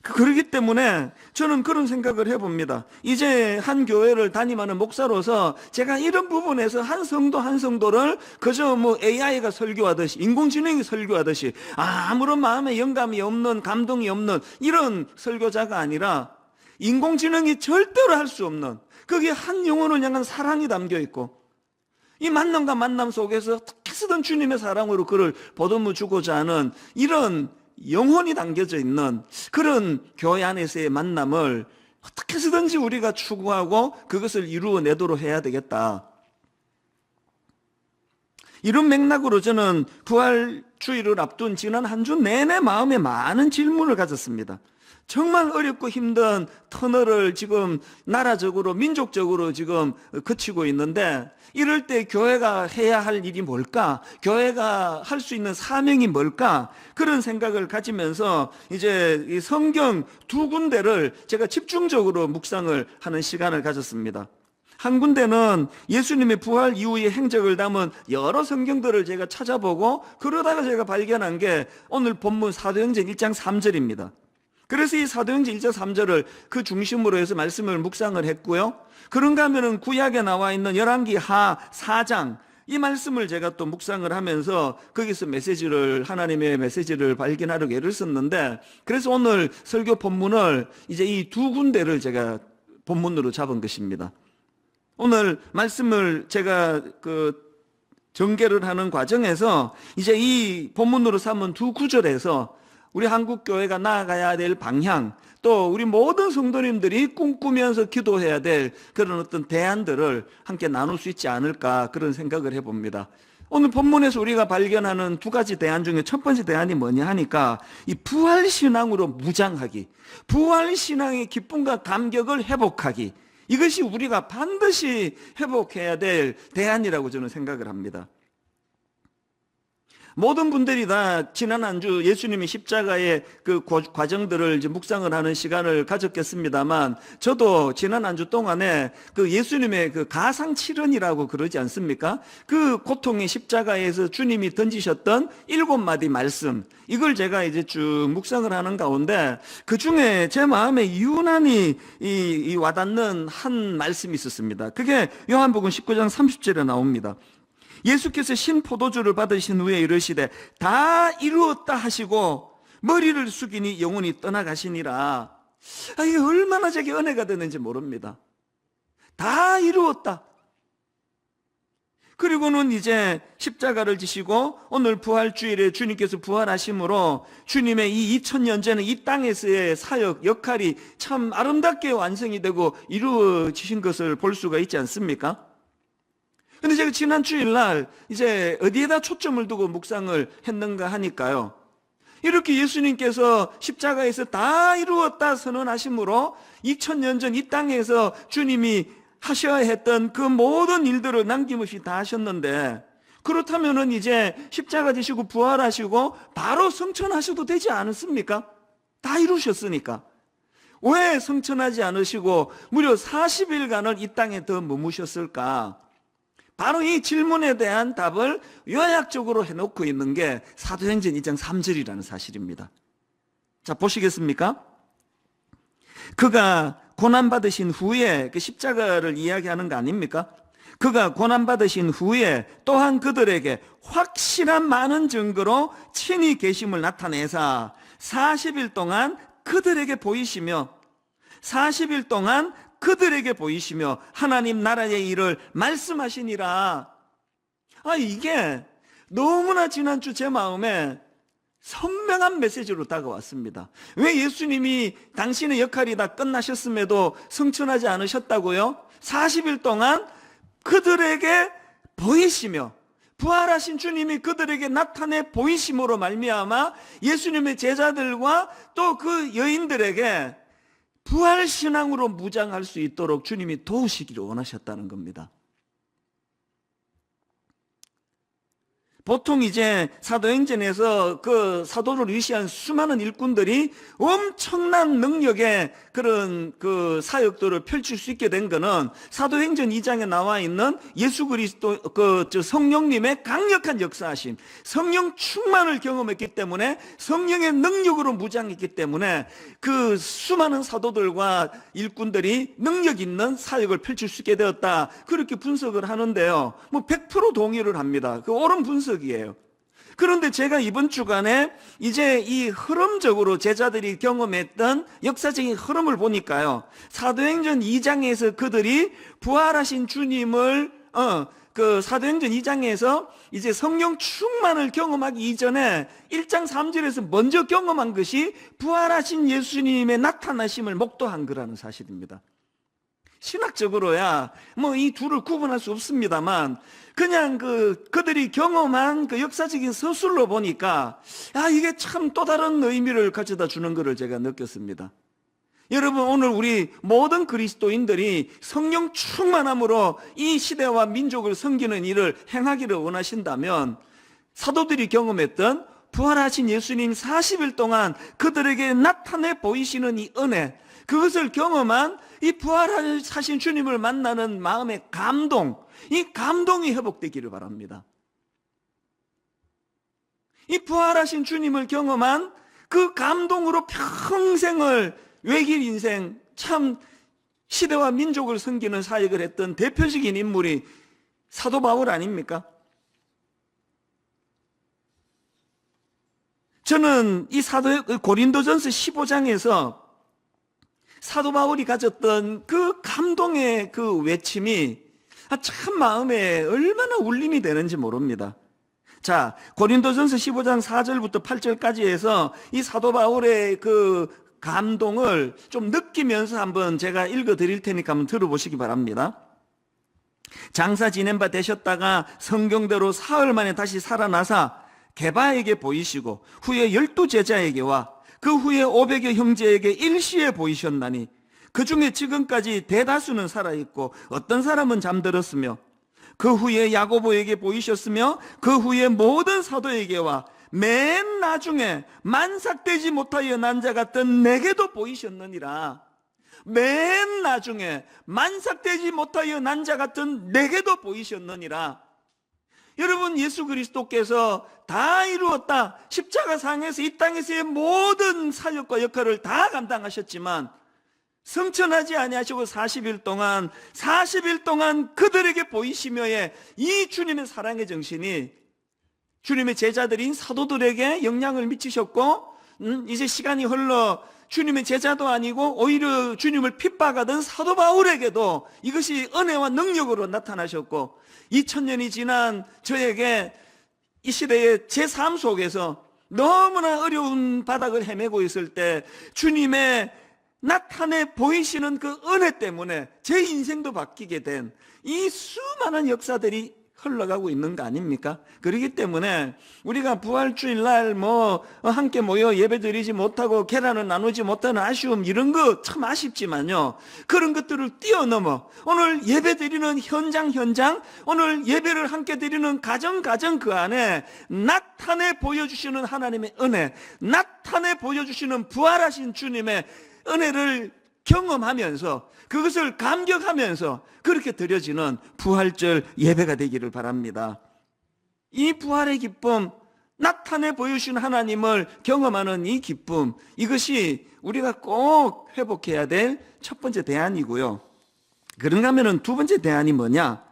그렇기 때문에 저는 그런 생각을 해봅니다. 이제 한 교회를 담임하는 목사로서 제가 이런 부분에서 한 성도 한 성도를 그저 뭐 AI가 설교하듯이 인공지능이 설교하듯이 아무런 마음에 영감이 없는 감동이 없는 이런 설교자가 아니라 인공지능이 절대로 할 수 없는 거기에 한 영혼을 향한 사랑이 담겨 있고 이 만남과 만남 속에서 어떻게 쓰든 주님의 사랑으로 그를 보듬어 주고자 하는 이런 영혼이 담겨져 있는 그런 교회 안에서의 만남을 어떻게 해서든지 우리가 추구하고 그것을 이루어내도록 해야 되겠다. 이런 맥락으로 저는 부활주의를 앞둔 지난 한 주 내내 마음에 많은 질문을 가졌습니다. 정말 어렵고 힘든 터널을 지금 나라적으로 민족적으로 지금 거치고 있는데 이럴 때 교회가 해야 할 일이 뭘까? 교회가 할 수 있는 사명이 뭘까? 그런 생각을 가지면서 이제 이 성경 두 군데를 제가 집중적으로 묵상을 하는 시간을 가졌습니다. 한 군데는 예수님의 부활 이후의 행적을 담은 여러 성경들을 제가 찾아보고 그러다가 제가 발견한 게 오늘 본문 사도행전 1장 3절입니다. 그래서 이 사도행전 1장 3절을 그 중심으로 해서 말씀을 묵상을 했고요. 그런가 하면은 구약에 나와 있는 열왕기 하 4장 이 말씀을 제가 또 묵상을 하면서 거기서 하나님의 메시지를 발견하려고 애를 썼는데 그래서 오늘 설교 본문을 이제 이 두 군데를 제가 본문으로 잡은 것입니다. 오늘 말씀을 제가 전개를 하는 과정에서 이제 이 본문으로 삼은 두 구절에서 우리 한국교회가 나아가야 될 방향, 또 우리 모든 성도님들이 꿈꾸면서 기도해야 될 그런 어떤 대안들을 함께 나눌 수 있지 않을까 그런 생각을 해봅니다. 오늘 본문에서 우리가 발견하는 두 가지 대안 중에 첫 번째 대안이 뭐냐 하니까 이 부활신앙으로 무장하기, 부활신앙의 기쁨과 감격을 회복하기, 이것이 우리가 반드시 회복해야 될 대안이라고 저는 생각을 합니다. 모든 분들이 다 지난 한 주 예수님이 십자가의 그 과정들을 이제 묵상을 하는 시간을 가졌겠습니다만 저도 지난 한 주 동안에 그 예수님의 그 가상칠언이라고 그러지 않습니까? 그 고통의 십자가에서 주님이 던지셨던 7마디 말씀 이걸 제가 이제 쭉 묵상을 하는 가운데 그 중에 제 마음에 유난히 이 와닿는 한 말씀이 있었습니다. 그게 요한복음 19장 30절에 나옵니다. 예수께서 신포도주를 받으신 후에 이르시되 다 이루었다 하시고 머리를 숙이니 영혼이 떠나가시니라. 이게 얼마나 제게 은혜가 되는지 모릅니다. 다 이루었다. 그리고는 이제 십자가를 지시고 오늘 부활주일에 주님께서 부활하심으로 주님의 이 2000년 전에 이 땅에서의 사역 역할이 참 아름답게 완성이 되고 이루어지신 것을 볼 수가 있지 않습니까? 근데 제가 지난 주일날 이제 어디에다 초점을 두고 묵상을 했는가 하니까요, 이렇게 예수님께서 십자가에서 다 이루었다 선언하심으로 2000년 전 이 땅에서 주님이 하셔야 했던 그 모든 일들을 남김없이 다 하셨는데, 그렇다면은 이제 십자가 지시고 부활하시고 바로 성천하셔도 되지 않았습니까? 다 이루셨으니까. 왜 성천하지 않으시고 무려 40일간을 이 땅에 더 머무셨을까? 바로 이 질문에 대한 답을 요약적으로 해놓고 있는 게 사도행전 2장 3절이라는 사실입니다. 자, 보시겠습니까? 그가 고난받으신 후에, 그 십자가를 이야기하는 거 아닙니까? 그가 고난받으신 후에 또한 그들에게 확실한 많은 증거로 친히 계심을 나타내사 40일 동안 그들에게 보이시며, 40일 동안 그들에게 보이시며 하나님 나라의 일을 말씀하시니라. 이게 너무나 지난주 제 마음에 선명한 메시지로 다가왔습니다. 왜 예수님이 당신의 역할이 다 끝나셨음에도 성천하지 않으셨다고요? 40일 동안 그들에게 보이시며, 부활하신 주님이 그들에게 나타내 보이심으로 말미암아 예수님의 제자들과 또 그 여인들에게 부활신앙으로 무장할 수 있도록 주님이 도우시기를 원하셨다는 겁니다. 보통 이제 사도행전에서 그 사도를 위시한 수많은 일꾼들이 엄청난 능력의 그런 그 사역들을 펼칠 수 있게 된 거는 사도행전 2장에 나와 있는 예수 그리스도 성령님의 강력한 역사하심, 성령 충만을 경험했기 때문에, 성령의 능력으로 무장했기 때문에 그 수많은 사도들과 일꾼들이 능력 있는 사역을 펼칠 수 있게 되었다, 그렇게 분석을 하는데요, 뭐 100% 동의를 합니다. 그 옳은 분석이에요. 그런데 제가 이번 주간에 이제 이 흐름적으로 제자들이 경험했던 역사적인 흐름을 보니까요, 사도행전 2장에서 그들이 부활하신 주님을 그 사도행전 2장에서 이제 성령 충만을 경험하기 이전에 1장 3절에서 먼저 경험한 것이 부활하신 예수님의 나타나심을 목도한 거라는 사실입니다. 신학적으로야 뭐 이 둘을 구분할 수 없습니다만, 그냥 그들이 경험한 그 역사적인 서술로 보니까 이게 참 또 다른 의미를 가져다 주는 것을 제가 느꼈습니다. 여러분, 오늘 우리 모든 그리스도인들이 성령 충만함으로 이 시대와 민족을 섬기는 일을 행하기를 원하신다면, 사도들이 경험했던 부활하신 예수님 40일 동안 그들에게 나타내 보이시는 이 은혜, 그것을 경험한 이 부활하신 주님을 만나는 마음의 감동, 이 감동이 회복되기를 바랍니다. 이 부활하신 주님을 경험한 그 감동으로 평생을 외길 인생, 참 시대와 민족을 섬기는 사역을 했던 대표적인 인물이 사도 바울 아닙니까? 저는 이 고린도전서 15장에서 사도 바울이 가졌던 그 감동의 그 외침이 참 마음에 얼마나 울림이 되는지 모릅니다. 자, 고린도전서 15장 4절부터 8절까지 해서 이 사도 바울의 그 감동을 좀 느끼면서 한번 제가 읽어 드릴 테니까 한번 들어보시기 바랍니다. 장사 지낸 바 되셨다가 성경대로 사흘 만에 다시 살아나사 게바에게 보이시고 후에 12제자에게와 그 후에 500여 형제에게 일시에 보이셨나니 그 중에 지금까지 대다수는 살아있고 어떤 사람은 잠들었으며, 그 후에 야고보에게 보이셨으며 그 후에 모든 사도에게와 맨 나중에 만삭되지 못하여 난 자 같은 내게도 보이셨느니라. 맨 나중에 만삭되지 못하여 난 자 같은 내게도 보이셨느니라. 여러분, 예수 그리스도께서 다 이루었다, 십자가상에서 이 땅에서의 모든 사역과 역할을 다 감당하셨지만 성천하지 아니하시고 40일 동안 그들에게 보이시며의 이 주님의 사랑의 정신이 주님의 제자들인 사도들에게 영향을 미치셨고, 이제 시간이 흘러 주님의 제자도 아니고 오히려 주님을 핍박하던 사도 바울에게도 이것이 은혜와 능력으로 나타나셨고 2000년이 지난 저에게 이 시대의 제 삶 속에서 너무나 어려운 바닥을 헤매고 있을 때 주님의 나타내 보이시는 그 은혜 때문에 제 인생도 바뀌게 된 이 수많은 역사들이 흘러가고 있는 거 아닙니까? 그렇기 때문에 우리가 부활주일날 함께 모여 예배드리지 못하고 계란을 나누지 못하는 아쉬움 이런 거 참 아쉽지만요, 그런 것들을 뛰어넘어 오늘 예배드리는 현장 오늘 예배를 함께 드리는 가정 그 안에 나타내 보여주시는 하나님의 은혜, 나타내 보여주시는 부활하신 주님의 은혜를 경험하면서 그것을 감격하면서 그렇게 드려지는 부활절 예배가 되기를 바랍니다. 이 부활의 기쁨, 나타내 보여주신 하나님을 경험하는 이 기쁨, 이것이 우리가 꼭 회복해야 될 첫 번째 대안이고요. 그런가 하면 두 번째 대안이 뭐냐?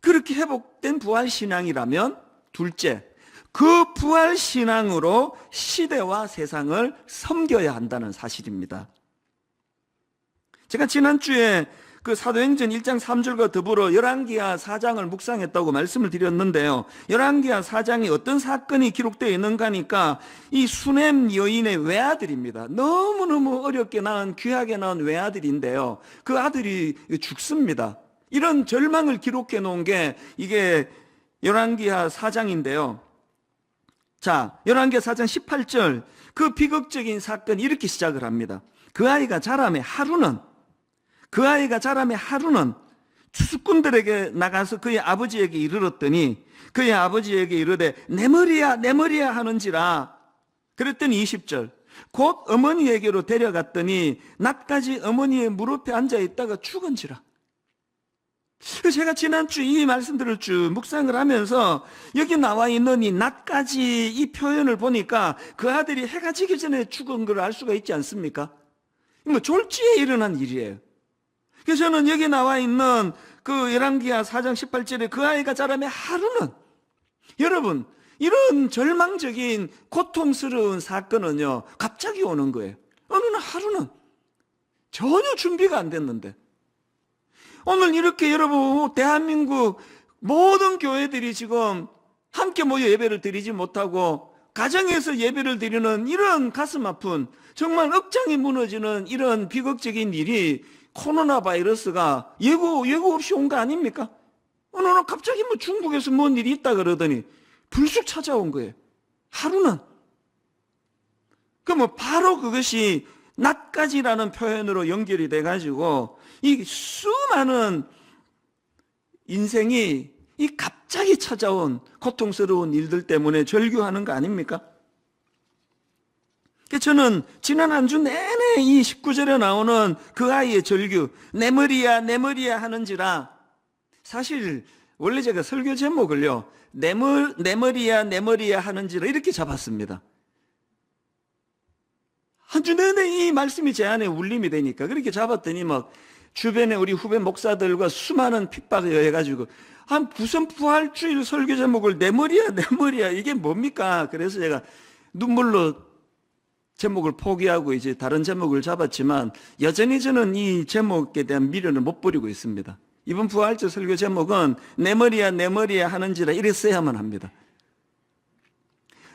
그렇게 회복된 부활신앙이라면 둘째, 그 부활신앙으로 시대와 세상을 섬겨야 한다는 사실입니다. 제가 지난주에 그 사도행전 1장 3절과 더불어 열왕기하 4장을 묵상했다고 말씀을 드렸는데요. 열왕기하 4장이 어떤 사건이 기록되어 있는가 하니까 이 수넴 여인의 외아들입니다. 너무너무 어렵게 낳은 귀하게 낳은 외아들인데요. 그 아들이 죽습니다. 이런 절망을 기록해 놓은 게 이게 열왕기하 4장인데요. 자, 열왕기하 4장 18절, 그 비극적인 사건이 이렇게 시작을 합니다. 그 아이가 자라매 하루는 추수꾼들에게 나가서 그의 아버지에게 이르렀더니 그의 아버지에게 이르되 내 머리야 하는지라. 그랬더니 20절, 곧 어머니에게로 데려갔더니 낮까지 어머니의 무릎에 앉아있다가 죽은지라. 제가 지난주 이 말씀들을 쭉 묵상을 하면서 여기 나와 있는 이 낮까지 이 표현을 보니까 그 아들이 해가 지기 전에 죽은 걸 알 수가 있지 않습니까? 졸지에 일어난 일이에요. 그래서 저는 여기 나와 있는 그 열왕기하 4장 18절에 그 아이가 자라매 하루는, 여러분, 이런 절망적인 고통스러운 사건은요, 갑자기 오는 거예요. 어느 날 하루는 전혀 준비가 안 됐는데, 오늘 이렇게 여러분 대한민국 모든 교회들이 지금 함께 모여 예배를 드리지 못하고 가정에서 예배를 드리는 이런 가슴 아픈, 정말 억장이 무너지는 이런 비극적인 일이 코로나 바이러스가 예고 없이 온 거 아닙니까? 어느 날 갑자기 중국에서 뭔 일이 있다 그러더니 불쑥 찾아온 거예요. 하루는. 그러면 바로 그것이 낮까지라는 표현으로 연결이 돼가지고 이 수많은 인생이 이 갑자기 찾아온 고통스러운 일들 때문에 절규하는 거 아닙니까? 저는 지난 한 주 내내 이 19절에 나오는 그 아이의 절규, 내 머리야 하는지라. 사실 원래 제가 설교 제목을요, 내 머리야 하는지라 이렇게 잡았습니다. 한 주 내내 이 말씀이 제 안에 울림이 되니까 그렇게 잡았더니 막 주변에 우리 후배 목사들과 수많은 핍박을 해가지고 무슨 부활주일 설교 제목을 내 머리야 이게 뭡니까? 그래서 제가 눈물로 제목을 포기하고 이제 다른 제목을 잡았지만 여전히 저는 이 제목에 대한 미련을 못 버리고 있습니다. 이번 부활절 설교 제목은 내 머리야 하는지라 이랬어야만 합니다.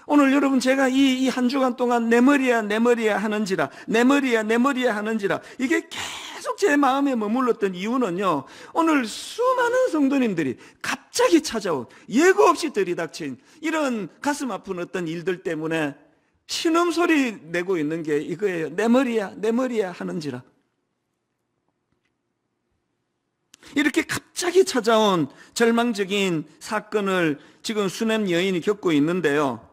오늘 여러분 제가 이 한 주간 동안 내 머리야 하는지라, 내 머리야 하는지라 이게 계속 제 마음에 머물렀던 이유는요, 오늘 수많은 성도님들이 갑자기 찾아온 예고 없이 들이닥친 이런 가슴 아픈 어떤 일들 때문에 신음소리 내고 있는 게 이거예요. 내 머리야 하는지라. 이렇게 갑자기 찾아온 절망적인 사건을 지금 수넴 여인이 겪고 있는데요.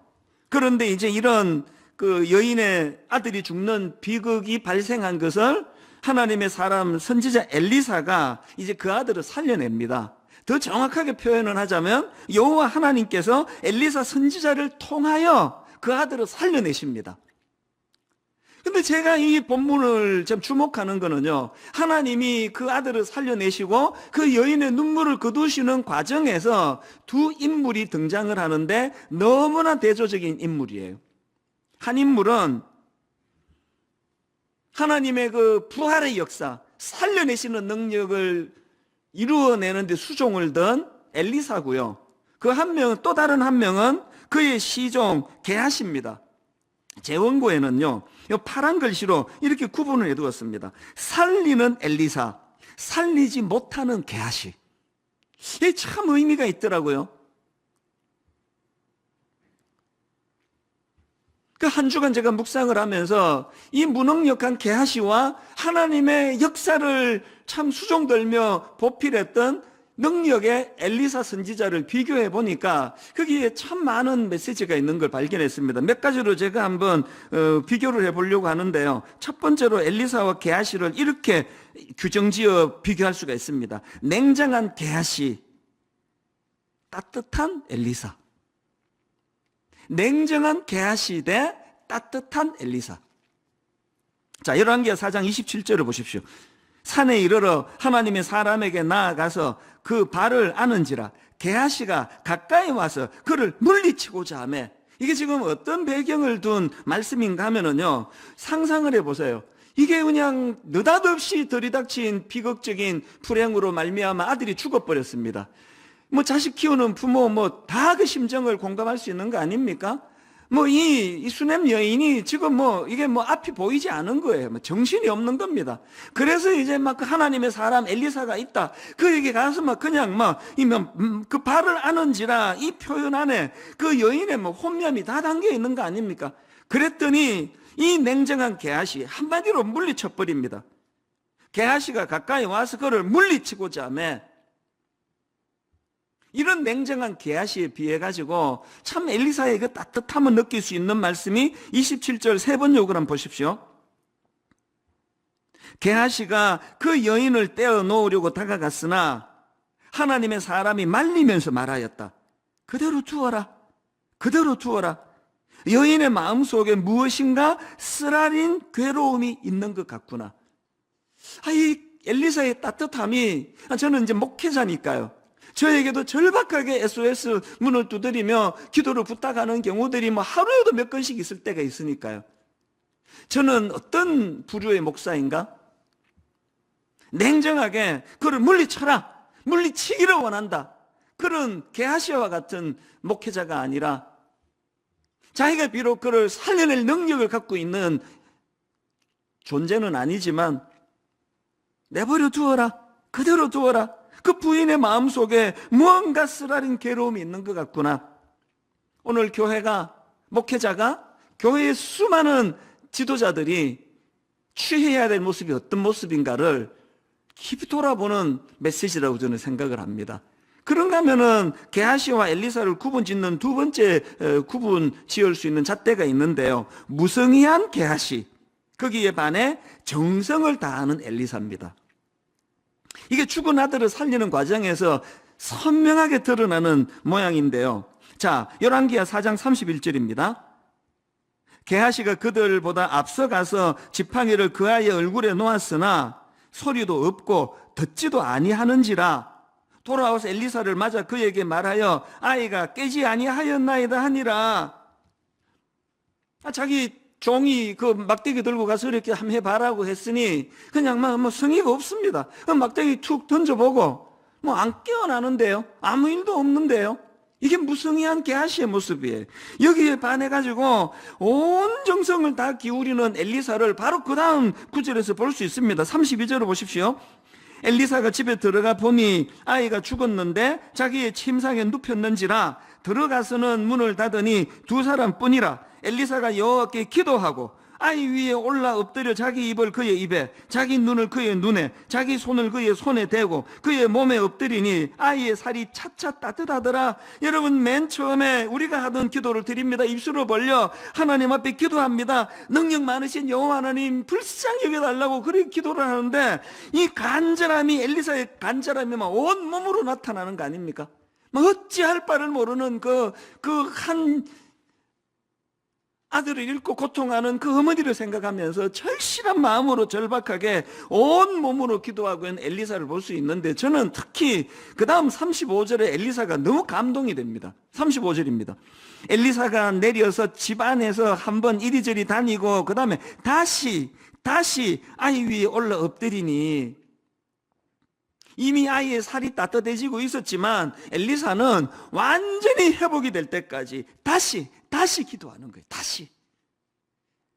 그런데 이제 이런 그 여인의 아들이 죽는 비극이 발생한 것을 하나님의 사람 선지자 엘리사가 이제 그 아들을 살려냅니다. 더 정확하게 표현을 하자면 여호와 하나님께서 엘리사 선지자를 통하여 그 아들을 살려내십니다. 근데 제가 이 본문을 좀 주목하는 거는요, 하나님이 그 아들을 살려내시고 그 여인의 눈물을 거두시는 과정에서 두 인물이 등장을 하는데 너무나 대조적인 인물이에요. 한 인물은 하나님의 그 부활의 역사, 살려내시는 능력을 이루어내는데 수종을 든 엘리사고요. 그 한 명은, 또 다른 한 명은 그의 시종 게하시입니다. 제 원고에는요, 이 파란 글씨로 이렇게 구분을 해두었습니다. 살리는 엘리사, 살리지 못하는 게하시. 이게 참 의미가 있더라고요. 그 한 주간 제가 묵상을 하면서 이 무능력한 게하시와 하나님의 역사를 참 수종들며 보필했던 능력의 엘리사 선지자를 비교해 보니까 거기에 참 많은 메시지가 있는 걸 발견했습니다. 몇 가지로 제가 한번 비교를 해보려고 하는데요. 첫 번째로 엘리사와 게하시를 이렇게 규정지어 비교할 수가 있습니다. 냉정한 게하시, 따뜻한 엘리사. 냉정한 게하시 대 따뜻한 엘리사. 자, 열왕기하 4장 27절을 보십시오. 산에 이르러 하나님의 사람에게 나아가서 그 발을 아는지라 게하시가 가까이 와서 그를 물리치고자 하매. 이게 지금 어떤 배경을 둔 말씀인가 하면은요, 상상을 해보세요. 이게 그냥 느닷없이 들이닥친 비극적인 불행으로 말미암아 아들이 죽어버렸습니다. 뭐 자식 키우는 부모 뭐 다 그 심정을 공감할 수 있는 거 아닙니까? 뭐 이 수넴 여인이 지금 뭐 이게 뭐 앞이 보이지 않은 거예요. 뭐 정신이 없는 겁니다. 그래서 이제 막 그 하나님의 사람 엘리사가 있다. 그에게 가서 막 그냥 막 그 발을 아는지라 이 표현 안에 그 여인의 뭐 혼면이 다 담겨 있는 거 아닙니까? 그랬더니 이 냉정한 게하시 한마디로 물리쳐 버립니다. 게하시가 가까이 와서 그를 물리치고자 하며. 이런 냉정한 게하시에 비해 가지고 참 엘리사의 그 따뜻함을 느낄 수 있는 말씀이 27절 세 번 요구를 한번 보십시오. 게하시가 그 여인을 떼어 놓으려고 다가갔으나 하나님의 사람이 말리면서 말하였다. 그대로 두어라. 그대로 두어라. 여인의 마음속에 무엇인가 쓰라린 괴로움이 있는 것 같구나. 이 엘리사의 따뜻함이, 저는 이제 목회자니까요, 저에게도 절박하게 SOS 문을 두드리며 기도를 부탁하는 경우들이 뭐 하루에도 몇 건씩 있을 때가 있으니까요. 저는 어떤 부류의 목사인가? 냉정하게 그를 물리쳐라, 물리치기를 원한다. 그런 게하시와 같은 목회자가 아니라 자기가 비록 그를 살려낼 능력을 갖고 있는 존재는 아니지만 내버려 두어라, 그대로 두어라. 그 부인의 마음속에 무언가 쓰라린 괴로움이 있는 것 같구나. 오늘 교회가, 목회자가, 교회의 수많은 지도자들이 취해야 될 모습이 어떤 모습인가를 깊이 돌아보는 메시지라고 저는 생각을 합니다. 그런가 하면은 게하시와 엘리사를 구분 짓는 두 번째 구분 지을 수 있는 잣대가 있는데요. 무성의한 게하시, 거기에 반해 정성을 다하는 엘리사입니다. 이게 죽은 아들을 살리는 과정에서 선명하게 드러나는 모양인데요. 자, 열왕기하 4장 31절입니다. 게하시가 그들보다 앞서가서 지팡이를 그 아이의 얼굴에 놓았으나 소리도 없고 듣지도 아니하는지라 돌아와서 엘리사를 맞아 그에게 말하여 아이가 깨지 아니하였나이다 하니라. 자기 종이 그 막대기 들고 가서 이렇게 한번 해봐라고 했으니 그냥 뭐 성의가 없습니다. 막대기 툭 던져보고 뭐 안 깨어나는데요. 아무 일도 없는데요. 이게 무성의한 게하시의 모습이에요. 여기에 반해가지고 온 정성을 다 기울이는 엘리사를 바로 그 다음 구절에서 볼 수 있습니다. 32절을 보십시오. 엘리사가 집에 들어가 보니 아이가 죽었는데 자기의 침상에 눕혔는지라 들어가서는 문을 닫으니 두 사람뿐이라. 엘리사가 여호와께 기도하고 아이 위에 올라 엎드려 자기 입을 그의 입에, 자기 눈을 그의 눈에, 자기 손을 그의 손에 대고 그의 몸에 엎드리니 아이의 살이 차차 따뜻하더라. 여러분, 맨 처음에 우리가 하던 기도를 드립니다. 입술을 벌려 하나님 앞에 기도합니다. 능력 많으신 여호와 하나님 불쌍히 여겨달라고 그렇게 기도를 하는데 이 간절함이, 엘리사의 간절함이 막 온몸으로 나타나는 거 아닙니까? 막 어찌할 바를 모르는 그 한 아들을 잃고 고통하는 그 어머니를 생각하면서 절실한 마음으로 절박하게 온 몸으로 기도하고 있는 엘리사를 볼 수 있는데, 저는 특히 그 다음 35절에 엘리사가 너무 감동이 됩니다. 35절입니다. 엘리사가 내려서 집 안에서 한번 이리저리 다니고 그 다음에 다시 아이 위에 올라 엎드리니, 이미 아이의 살이 따뜻해지고 있었지만 엘리사는 완전히 회복이 될 때까지 다시 기도하는 거예요. 다시.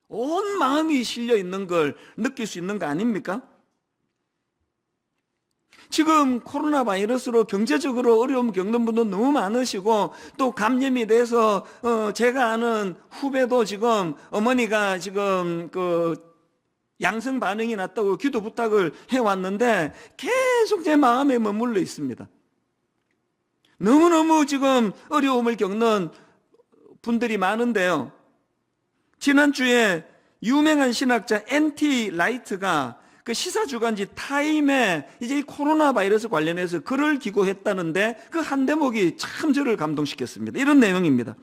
온 마음이 실려 있는 걸 느낄 수 있는 거 아닙니까? 지금 코로나 바이러스로 경제적으로 어려움 겪는 분도 너무 많으시고, 또 감염이 돼서 제가 아는 후배도 지금 어머니가 지금 양성 반응이 났다고 기도 부탁을 해왔는데 계속 제 마음에 머물러 있습니다. 너무너무 지금 어려움을 겪는 분들이 많은데요. 지난주에 유명한 신학자 N.T. 라이트가 그 시사주간지 타임에 이제 이 코로나 바이러스 관련해서 글을 기고했다는데, 그 한 대목이 참 저를 감동시켰습니다. 이런 내용입니다.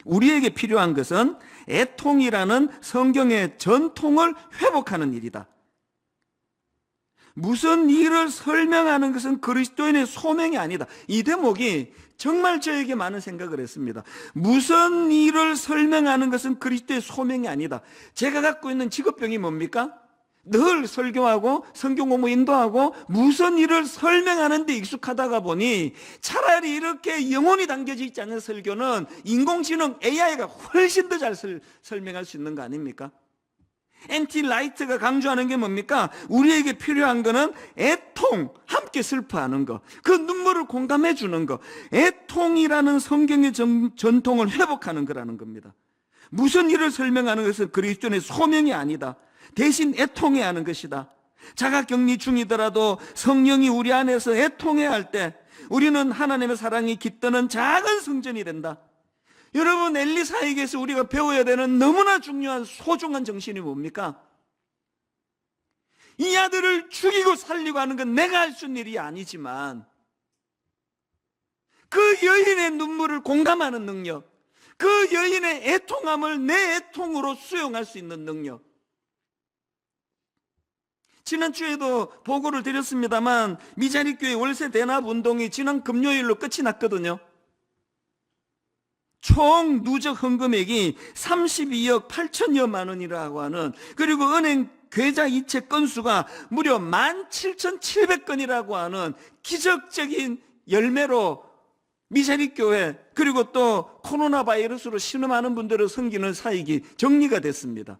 우리에게 필요한 것은 애통이라는 성경의 전통을 회복하는 일이다. 무슨 일을 설명하는 것은 그리스도인의 소명이 아니다. 이 대목이 정말 저에게 많은 생각을 했습니다. 무슨 일을 설명하는 것은 그리스도의 소명이 아니다. 제가 갖고 있는 직업병이 뭡니까? 늘 설교하고 성경 공부 인도하고 무슨 일을 설명하는 데 익숙하다가 보니, 차라리 이렇게 영혼이 담겨져 있지 않은 설교는 인공지능 AI가 훨씬 더 잘 설명할 수 있는 거 아닙니까? N.T. 라이트가 강조하는 게 뭡니까? 우리에게 필요한 거는 애통, 함께 슬퍼하는 거, 그 눈물을 공감해 주는 거, 애통이라는 성경의 전통을 회복하는 거라는 겁니다. 무슨 일을 설명하는 것은 그리스도인의 소명이 아니다. 대신 애통해야 하는 것이다. 자가격리 중이더라도 성령이 우리 안에서 애통해야 할 때 우리는 하나님의 사랑이 깃드는 작은 성전이 된다. 여러분, 엘리사에게서 우리가 배워야 되는 너무나 중요한 소중한 정신이 뭡니까? 이 아들을 죽이고 살리고 하는 건 내가 할 수 있는 일이 아니지만, 그 여인의 눈물을 공감하는 능력, 그 여인의 애통함을 내 애통으로 수용할 수 있는 능력. 지난주에도 보고를 드렸습니다만, 미자립교회 월세 대납 운동이 지난 금요일로 끝이 났거든요. 총 누적 헌금액이 32억 8천여만 원이라고 하는, 그리고 은행 계좌 이체 건수가 무려 17,700건이라고 하는 기적적인 열매로 미자립교회, 그리고 또 코로나 바이러스로 신음하는 분들을 섬기는 사역이 정리가 됐습니다.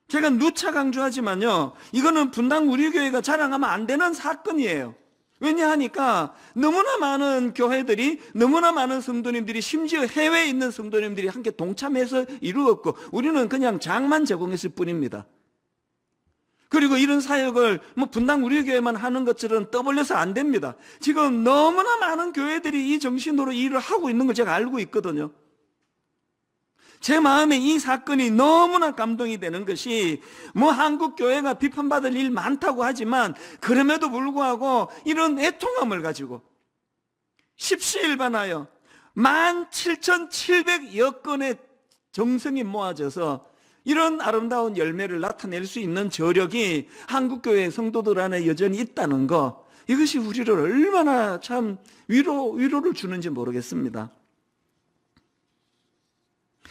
제가 누차 강조하지만요, 이거는 분당 우리 교회가 자랑하면 안 되는 사건이에요. 왜냐하니까 너무나 많은 교회들이, 너무나 많은 성도님들이, 심지어 해외에 있는 성도님들이 함께 동참해서 이루었고, 우리는 그냥 장만 제공했을 뿐입니다. 그리고 이런 사역을 분당 우리 교회만 하는 것처럼 떠벌려서 안 됩니다. 지금 너무나 많은 교회들이 이 정신으로 일을 하고 있는 걸 제가 알고 있거든요. 제 마음에 이 사건이 너무나 감동이 되는 것이, 한국 교회가 비판받을 일 많다고 하지만 그럼에도 불구하고 이런 애통함을 가지고 십시일반하여 17,700여 건의 정성이 모아져서 이런 아름다운 열매를 나타낼 수 있는 저력이 한국교회 성도들 안에 여전히 있다는 거, 이것이 우리를 얼마나 참 위로를 주는지 모르겠습니다.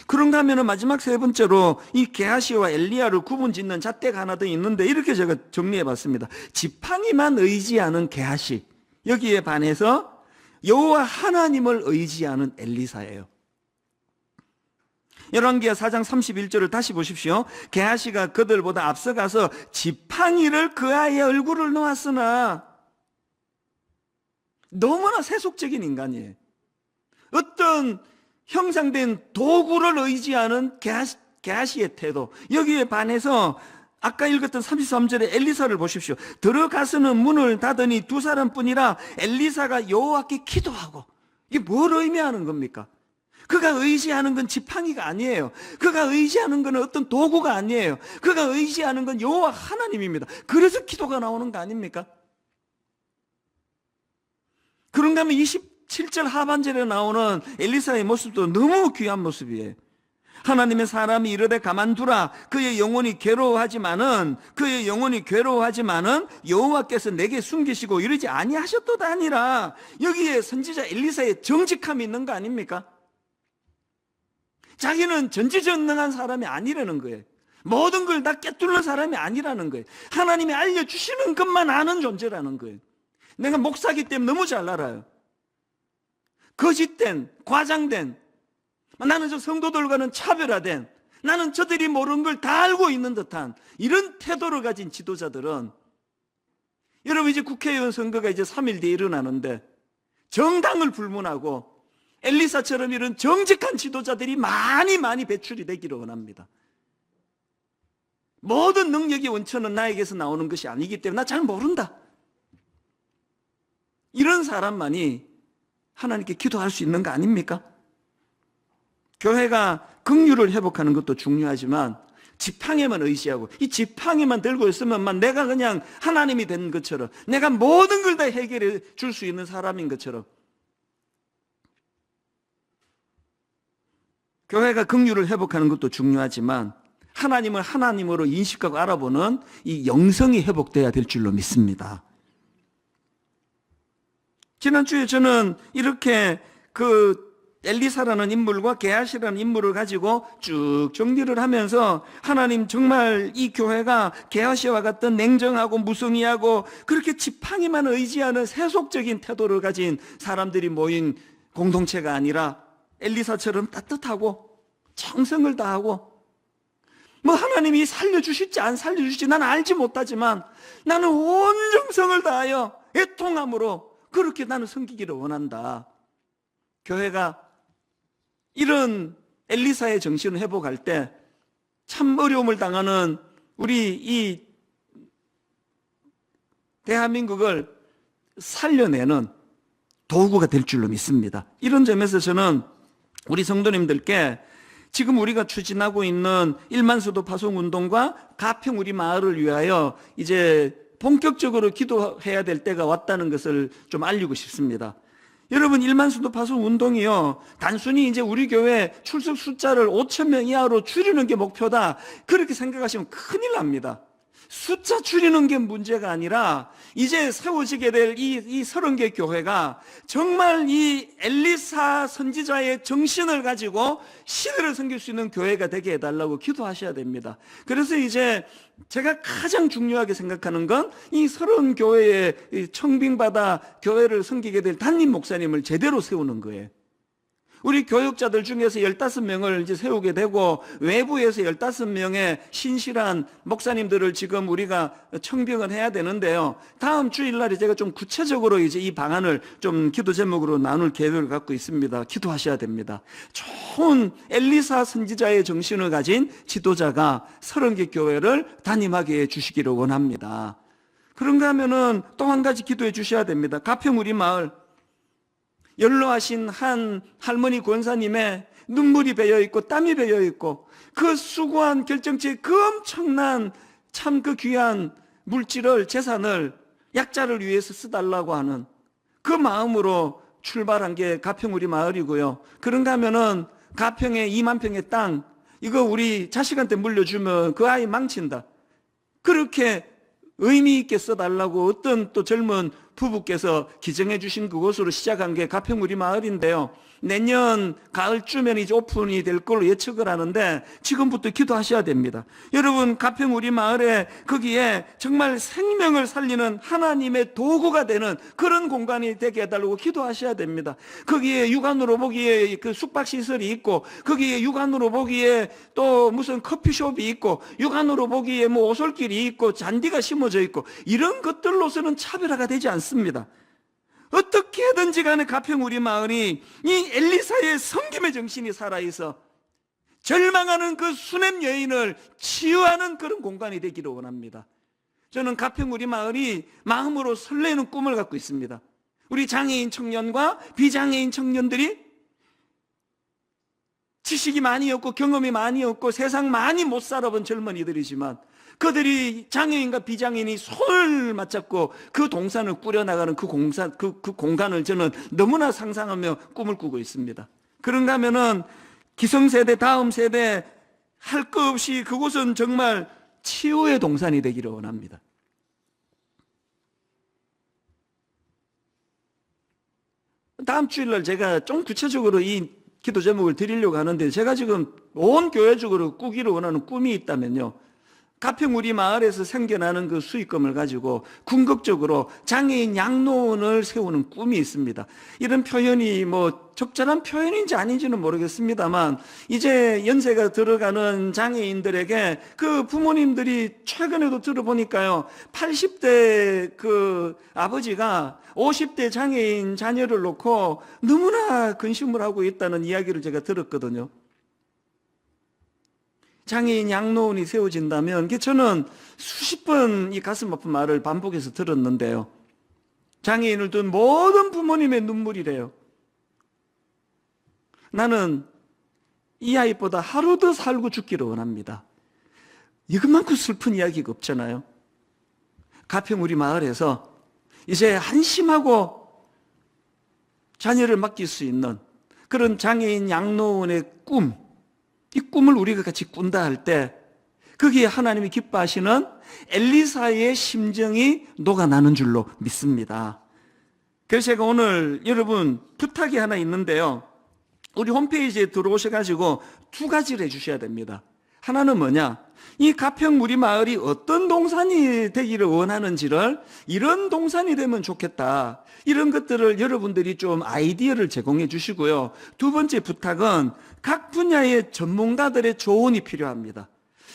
그런가 하면 마지막 세 번째로 이 게하시와 엘리야를 구분짓는 잣대가 하나 더 있는데, 이렇게 제가 정리해봤습니다. 지팡이만 의지하는 게하시, 여기에 반해서 여호와 하나님을 의지하는 엘리사예요. 열왕기하 4장 31절을 다시 보십시오. 게하시가 그들보다 앞서가서 지팡이를 그 아이의 얼굴을 놓았으나, 너무나 세속적인 인간이에요. 어떤 형상된 도구를 의지하는 게하시의 태도, 여기에 반해서 아까 읽었던 33절의 엘리사를 보십시오. 들어가서는 문을 닫으니 두 사람뿐이라 엘리사가 여호와께 기도하고. 이게 뭘 의미하는 겁니까? 그가 의지하는 건 지팡이가 아니에요. 그가 의지하는 건 어떤 도구가 아니에요. 그가 의지하는 건 여호와 하나님입니다. 그래서 기도가 나오는 거 아닙니까? 그런가 하면 27절 하반절에 나오는 엘리사의 모습도 너무 귀한 모습이에요. 하나님의 사람이 이르되 가만두라. 그의 영혼이 괴로워하지만은 여호와께서 내게 숨기시고 이러지 아니하셨도다 아니라. 여기에 선지자 엘리사의 정직함이 있는 거 아닙니까? 자기는 전지전능한 사람이 아니라는 거예요. 모든 걸 다 꿰뚫는 사람이 아니라는 거예요. 하나님이 알려주시는 것만 아는 존재라는 거예요. 내가 목사기 때문에 너무 잘 알아요. 거짓된, 과장된, 나는 저 성도들과는 차별화된, 나는 저들이 모르는 걸 다 알고 있는 듯한 이런 태도를 가진 지도자들은, 여러분 이제 국회의원 선거가 이제 3일 뒤에 일어나는데 정당을 불문하고 엘리사처럼 이런 정직한 지도자들이 많이 배출이 되기를 원합니다. 모든 능력의 원천은 나에게서 나오는 것이 아니기 때문에 나 잘 모른다. 이런 사람만이 하나님께 기도할 수 있는 거 아닙니까? 교회가 긍휼을 회복하는 것도 중요하지만 지팡이만 의지하고 이 지팡이만 들고 있으면 내가 그냥 하나님이 된 것처럼, 내가 모든 걸 다 해결해 줄 수 있는 사람인 것처럼, 교회가 긍휼을 회복하는 것도 중요하지만 하나님을 하나님으로 인식하고 알아보는 이 영성이 회복돼야 될 줄로 믿습니다. 지난주에 저는 이렇게 엘리사라는 인물과 게하시라는 인물을 가지고 쭉 정리를 하면서, 하나님 정말 이 교회가 게하시와 같은 냉정하고 무성의하고 그렇게 지팡이만 의지하는 세속적인 태도를 가진 사람들이 모인 공동체가 아니라 엘리사처럼 따뜻하고 정성을 다하고, 하나님이 살려주실지 안 살려주실지 나는 알지 못하지만 나는 온 정성을 다하여 애통함으로 그렇게 나는 섬기기를 원한다. 교회가 이런 엘리사의 정신을 회복할 때 참 어려움을 당하는 우리 이 대한민국을 살려내는 도구가 될 줄로 믿습니다. 이런 점에서 저는 우리 성도님들께 지금 우리가 추진하고 있는 1만 수도 파송 운동과 가평 우리 마을을 위하여 이제 본격적으로 기도해야 될 때가 왔다는 것을 좀 알리고 싶습니다. 여러분, 1만 수도 파송 운동이요, 단순히 이제 우리 교회 출석 숫자를 5,000명 이하로 줄이는 게 목표다, 그렇게 생각하시면 큰일 납니다. 숫자 줄이는 게 문제가 아니라 이제 세워지게 될 이 30개 교회가 정말 이 엘리사 선지자의 정신을 가지고 시대를 섬길 수 있는 교회가 되게 해달라고 기도하셔야 됩니다. 그래서 이제 제가 가장 중요하게 생각하는 건 이 30교회에 청빙받아 교회를 섬기게 될 담임 목사님을 제대로 세우는 거예요. 우리 교육자들 중에서 15명을 이제 세우게 되고 외부에서 15명의 신실한 목사님들을 지금 우리가 청빙을 해야 되는데요. 다음 주일날에 제가 좀 구체적으로 이제 이 방안을 좀 기도 제목으로 나눌 계획을 갖고 있습니다. 기도하셔야 됩니다. 좋은 엘리사 선지자의 정신을 가진 지도자가 30개 교회를 담임하게 해 주시기를 원합니다. 그런가 하면은 또 한 가지 기도해 주셔야 됩니다. 가평 우리 마을, 연로하신 한 할머니 권사님의 눈물이 배어있고 땀이 배어있고 그 수고한 결정체의 그 엄청난 참 그 귀한 물질을, 재산을 약자를 위해서 쓰달라고 하는 그 마음으로 출발한 게 가평 우리 마을이고요. 그런가 하면은 가평에 2만 평의 땅, 이거 우리 자식한테 물려주면 그 아이 망친다, 그렇게 의미 있게 써달라고 어떤 또 젊은 부부께서 기증해 주신 그곳으로 시작한 게 가평 우리 마을인데요. 내년 가을쯤에는 이제 오픈이 될 걸로 예측을 하는데 지금부터 기도하셔야 됩니다. 여러분, 가평 우리 마을에 거기에 정말 생명을 살리는 하나님의 도구가 되는 그런 공간이 되게 해달라고 기도하셔야 됩니다. 거기에 육안으로 보기에 그 숙박시설이 있고, 거기에 육안으로 보기에 또 무슨 커피숍이 있고, 육안으로 보기에 뭐 오솔길이 있고 잔디가 심어져 있고, 이런 것들로서는 차별화가 되지 않습니다. 어떻게든지 간에 가평 우리 마을이 이 엘리사의 섬김의 정신이 살아있어 절망하는 그 수냄 여인을 치유하는 그런 공간이 되기를 원합니다. 저는 가평 우리 마을이 마음으로 설레는 꿈을 갖고 있습니다. 우리 장애인 청년과 비장애인 청년들이 지식이 많이 없고 경험이 많이 없고 세상 많이 못 살아본 젊은이들이지만 그들이 장애인과 비장애인이 손을 맞잡고 그 동산을 꾸려나가는 그 공간을 저는 너무나 상상하며 꿈을 꾸고 있습니다. 그런가 하면은 기성세대, 다음 세대 할 것 없이 그곳은 정말 치유의 동산이 되기를 원합니다. 다음 주일날 제가 좀 구체적으로 이 기도 제목을 드리려고 하는데, 제가 지금 온 교회적으로 꾸기를 원하는 꿈이 있다면요, 가평 우리 마을에서 생겨나는 그 수익금을 가지고 궁극적으로 장애인 양로원을 세우는 꿈이 있습니다. 이런 표현이 뭐 적절한 표현인지 아닌지는 모르겠습니다만, 이제 연세가 들어가는 장애인들에게 그 부모님들이 최근에도 들어보니까요, 80대 그 아버지가 50대 장애인 자녀를 놓고 너무나 근심을 하고 있다는 이야기를 제가 들었거든요. 장애인 양로원이 세워진다면, 저는 수십 번 이 가슴 아픈 말을 반복해서 들었는데요, 장애인을 둔 모든 부모님의 눈물이래요. 나는 이 아이보다 하루 더 살고 죽기를 원합니다. 이것만큼 슬픈 이야기가 없잖아요. 가평 우리 마을에서 이제 안심하고 자녀를 맡길 수 있는 그런 장애인 양로원의 꿈, 이 꿈을 우리가 같이 꾼다 할 때 거기에 하나님이 기뻐하시는 엘리사의 심정이 녹아나는 줄로 믿습니다. 그래서 제가 오늘 여러분 부탁이 하나 있는데요, 우리 홈페이지에 들어오셔가지고 두 가지를 해주셔야 됩니다. 하나는 뭐냐, 이 가평 우리 마을이 어떤 동산이 되기를 원하는지를, 이런 동산이 되면 좋겠다, 이런 것들을 여러분들이 좀 아이디어를 제공해 주시고요. 두 번째 부탁은 각 분야의 전문가들의 조언이 필요합니다.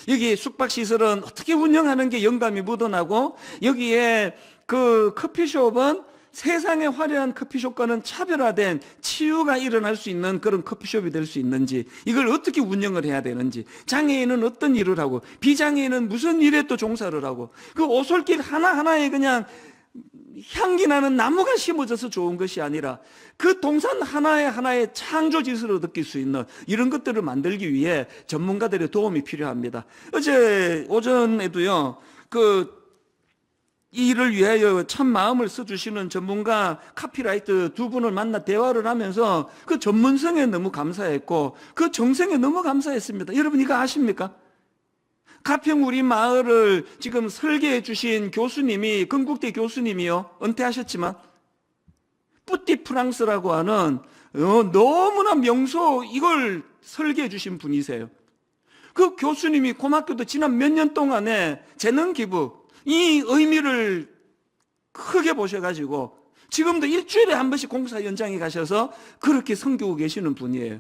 여기 숙박시설은 어떻게 운영하는 게 영감이 묻어나고, 여기에 그 커피숍은 세상의 화려한 커피숍과는 차별화된 치유가 일어날 수 있는 그런 커피숍이 될 수 있는지, 이걸 어떻게 운영을 해야 되는지, 장애인은 어떤 일을 하고 비장애인은 무슨 일에 또 종사를 하고, 그 오솔길 하나하나에 그냥 향기 나는 나무가 심어져서 좋은 것이 아니라 그 동산 하나에 창조지수로 느낄 수 있는 이런 것들을 만들기 위해 전문가들의 도움이 필요합니다. 어제 오전에도요, 이 일을 위하여 참 마음을 써주시는 전문가 카피라이터 두 분을 만나 대화를 하면서 그 전문성에 너무 감사했고 그 정성에 너무 감사했습니다. 여러분 이거 아십니까? 가평 우리 마을을 지금 설계해 주신 교수님이, 건국대 교수님이요, 은퇴하셨지만 뿌띠 프랑스라고 하는 너무나 명소, 이걸 설계해 주신 분이세요. 그 교수님이 고맙게도 지난 몇 년 동안에 재능 기부, 이 의미를 크게 보셔가지고 지금도 일주일에 한 번씩 공사 현장에 가셔서 그렇게 섬기고 계시는 분이에요.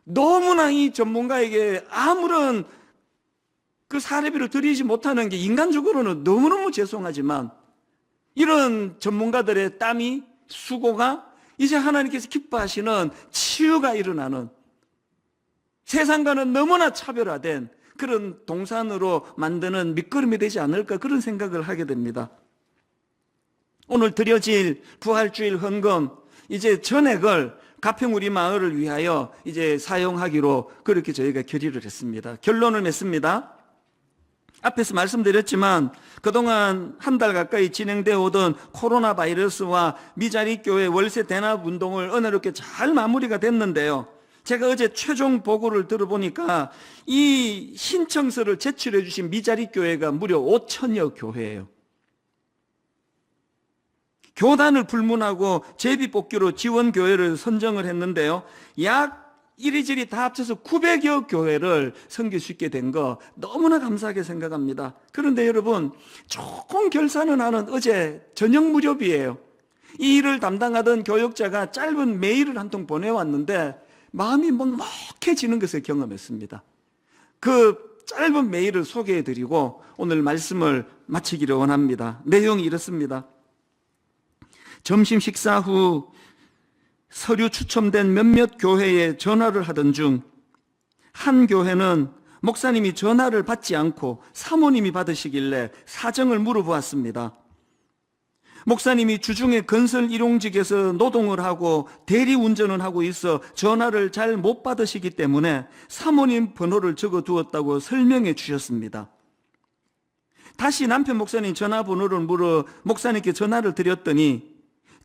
너무나 이 전문가에게 아무런 그 사례비를 드리지 못하는 게 인간적으로는 너무너무 죄송하지만, 이런 전문가들의 땀이, 수고가 이제 하나님께서 기뻐하시는 치유가 일어나는, 세상과는 너무나 차별화된 그런 동산으로 만드는 밑거름이 되지 않을까, 그런 생각을 하게 됩니다. 오늘 드려질 부활주일 헌금, 이제 전액을 가평 우리 마을을 위하여 이제 사용하기로 그렇게 저희가 결의를 했습니다. 결론을 맺습니다. 앞에서 말씀드렸지만 그동안 한 달 가까이 진행되어 오던 코로나 바이러스와 미자리 교회 월세 대납 운동을 은혜롭게 잘 마무리가 됐는데요, 제가 어제 최종 보고를 들어보니까 이 신청서를 제출해 주신 미자리 교회가 무려 5천여 교회예요. 교단을 불문하고 제비뽑기로 지원교회를 선정을 했는데요, 약 이리저리 다 합쳐서 900여 교회를 섬길 수 있게 된 거 너무나 감사하게 생각합니다. 그런데 여러분, 조금 결산은 하는 어제 저녁 무렵이에요. 이 일을 담당하던 교역자가 짧은 메일을 한 통 보내왔는데 마음이 먹먹해지는 것을 경험했습니다. 그 짧은 메일을 소개해드리고 오늘 말씀을 마치기를 원합니다. 내용이 이렇습니다. 점심 식사 후 서류 추첨된 몇몇 교회에 전화를 하던 중 한 교회는 목사님이 전화를 받지 않고 사모님이 받으시길래 사정을 물어보았습니다. 목사님이 주중에 건설 일용직에서 노동을 하고 대리운전을 하고 있어 전화를 잘 못 받으시기 때문에 사모님 번호를 적어두었다고 설명해 주셨습니다. 다시 남편 목사님 전화번호를 물어 목사님께 전화를 드렸더니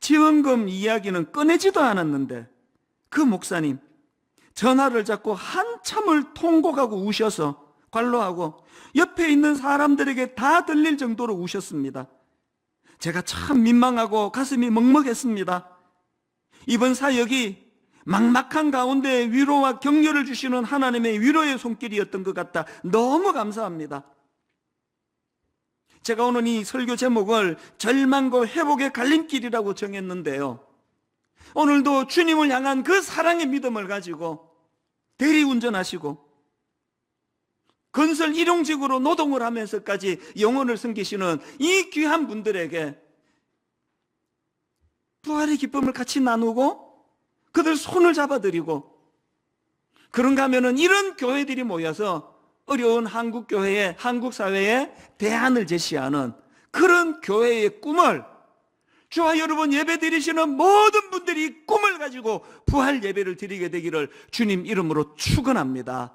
지원금 이야기는 꺼내지도 않았는데 그 목사님, 전화를 잡고 한참을 통곡하고 우셔서 관로하고 옆에 있는 사람들에게 다 들릴 정도로 우셨습니다. 제가 참 민망하고 가슴이 먹먹했습니다. 이번 사역이 막막한 가운데 위로와 격려를 주시는 하나님의 위로의 손길이었던 것 같다. 너무 감사합니다. 제가 오늘 이 설교 제목을 절망과 회복의 갈림길이라고 정했는데요. 오늘도 주님을 향한 그 사랑의 믿음을 가지고 대리운전하시고 건설 일용직으로 노동을 하면서까지 영혼을 섬기시는 이 귀한 분들에게 부활의 기쁨을 같이 나누고 그들 손을 잡아드리고, 그런가 하면은 이런 교회들이 모여서 어려운 한국 교회에, 한국 사회에 대안을 제시하는 그런 교회의 꿈을, 저와 여러분 예배 드리시는 모든 분들이 꿈을 가지고 부활 예배를 드리게 되기를 주님 이름으로 축원합니다.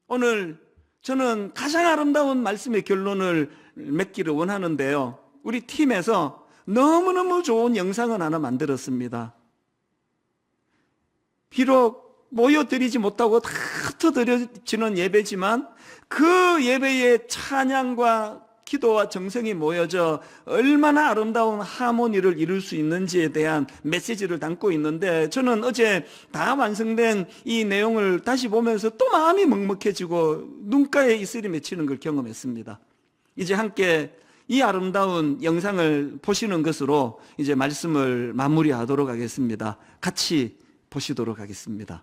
오늘 저는 가장 아름다운 말씀의 결론을 맺기를 원하는데요. 우리 팀에서 너무너무 좋은 영상을 하나 만들었습니다. 비록 모여드리지 못하고 다 흩어드려지는 예배지만 그 예배의 찬양과 기도와 정성이 모여져 얼마나 아름다운 하모니를 이룰 수 있는지에 대한 메시지를 담고 있는데, 저는 어제 다 완성된 이 내용을 다시 보면서 또 마음이 먹먹해지고 눈가에 이슬이 맺히는 걸 경험했습니다. 이제 함께 이 아름다운 영상을 보시는 것으로 이제 말씀을 마무리하도록 하겠습니다. 같이 보시도록 하겠습니다.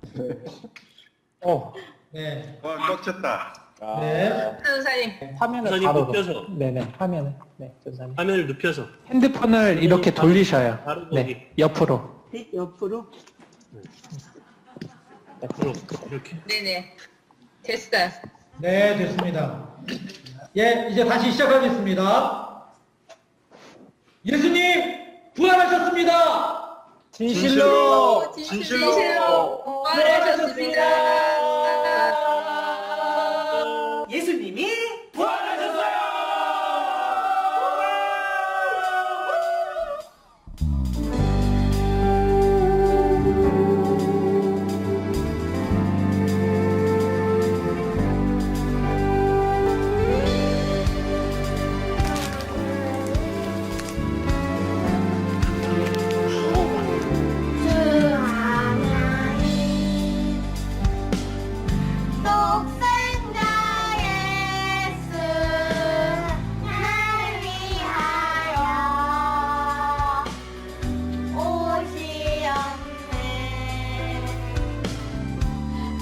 네. 와, 꽉 찼다. 네. 전사님. 화면을 전사님 바로 눕혀서. 네네. 화면을. 네, 전사님. 화면을 눕혀서 핸드폰을 이렇게 바로- 돌리셔요. 바로 거기. 네. 옆으로. 옆으로 옆으로 이렇게. 네네. 됐어요. 네, 됐습니다. 예, 이제 다시 시작하겠습니다. 예수님, 부활하셨습니다! 진실로. 진실로 부활하셨습니다. 예수님이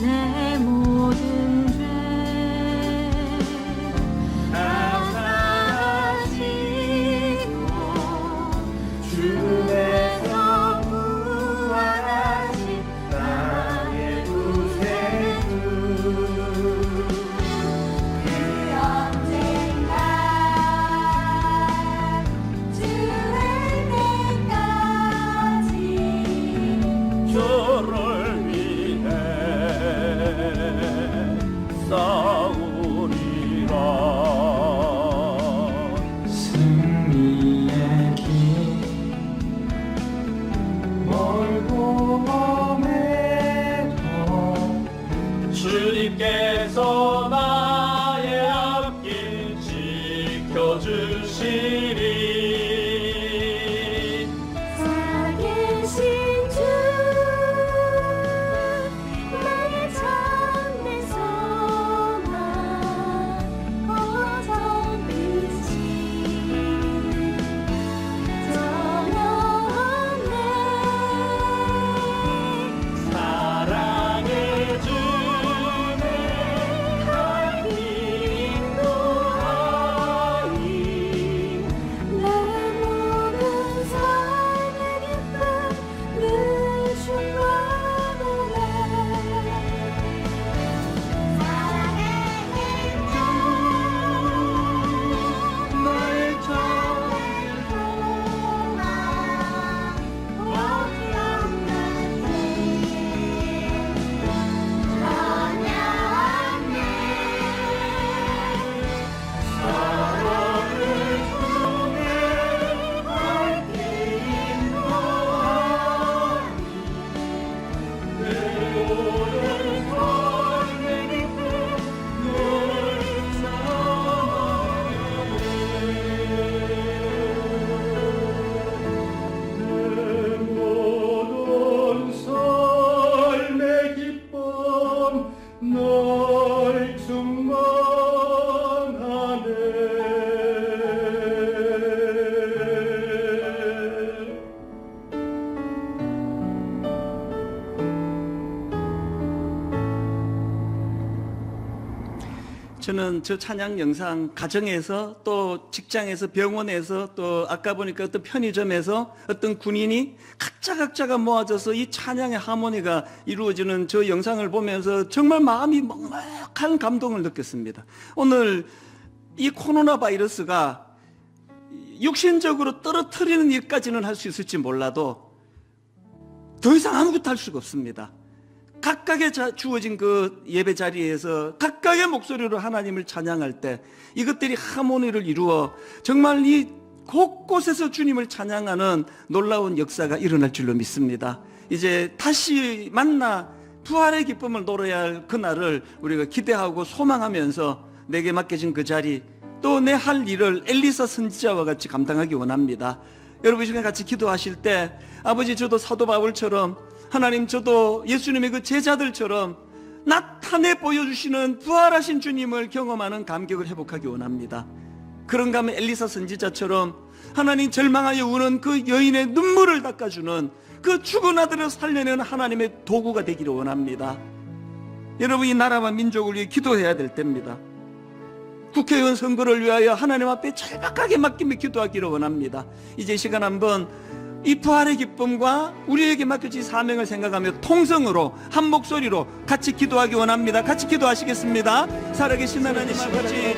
내 모든 죄 다 사시고 주에서 부활하신 나의 구세주, 그 언젠가 주의 때까지 저를 위해 싸우리라. 승리의 길 멀고 험해도 주님께서 나의 앞길 지켜주시리. 살아계신 주 저는 저 찬양 영상 가정에서 또 직장에서 병원에서 또 아까 보니까 어떤 편의점에서 어떤 군인이 각자가 모아져서 이 찬양의 하모니가 이루어지는 저 영상을 보면서 정말 마음이 먹먹한 감동을 느꼈습니다. 오늘 이 코로나 바이러스가 육신적으로 떨어뜨리는 일까지는 할 수 있을지 몰라도 더 이상 아무것도 할 수가 없습니다. 각각의 주어진 그 예배 자리에서 각각의 목소리로 하나님을 찬양할 때 이것들이 하모니를 이루어 정말 이 곳곳에서 주님을 찬양하는 놀라운 역사가 일어날 줄로 믿습니다. 이제 다시 만나 부활의 기쁨을 노려야 할 그날을 우리가 기대하고 소망하면서 내게 맡겨진 그 자리 또 내 할 일을 엘리사 선지자와 같이 감당하기 원합니다. 여러분 이 시간 같이 기도하실 때 아버지 저도 사도 바울처럼 하나님 저도 예수님의 그 제자들처럼 나타내 보여주시는 부활하신 주님을 경험하는 감격을 회복하기 원합니다. 그런가 하면 엘리사 선지자처럼 하나님 절망하여 우는 그 여인의 눈물을 닦아주는 그 죽은 아들을 살려내는 하나님의 도구가 되기를 원합니다. 여러분 이 나라와 민족을 위해 기도해야 될 때입니다. 국회의원 선거를 위하여 하나님 앞에 절박하게 맡기며 기도하기를 원합니다. 이제 시간 한번 이 부활의 기쁨과 우리에게 맡겨진 사명을 생각하며 통성으로 한 목소리로 같이 기도하기 원합니다. 같이 기도하시겠습니다. 살아계신 하나님 아버지,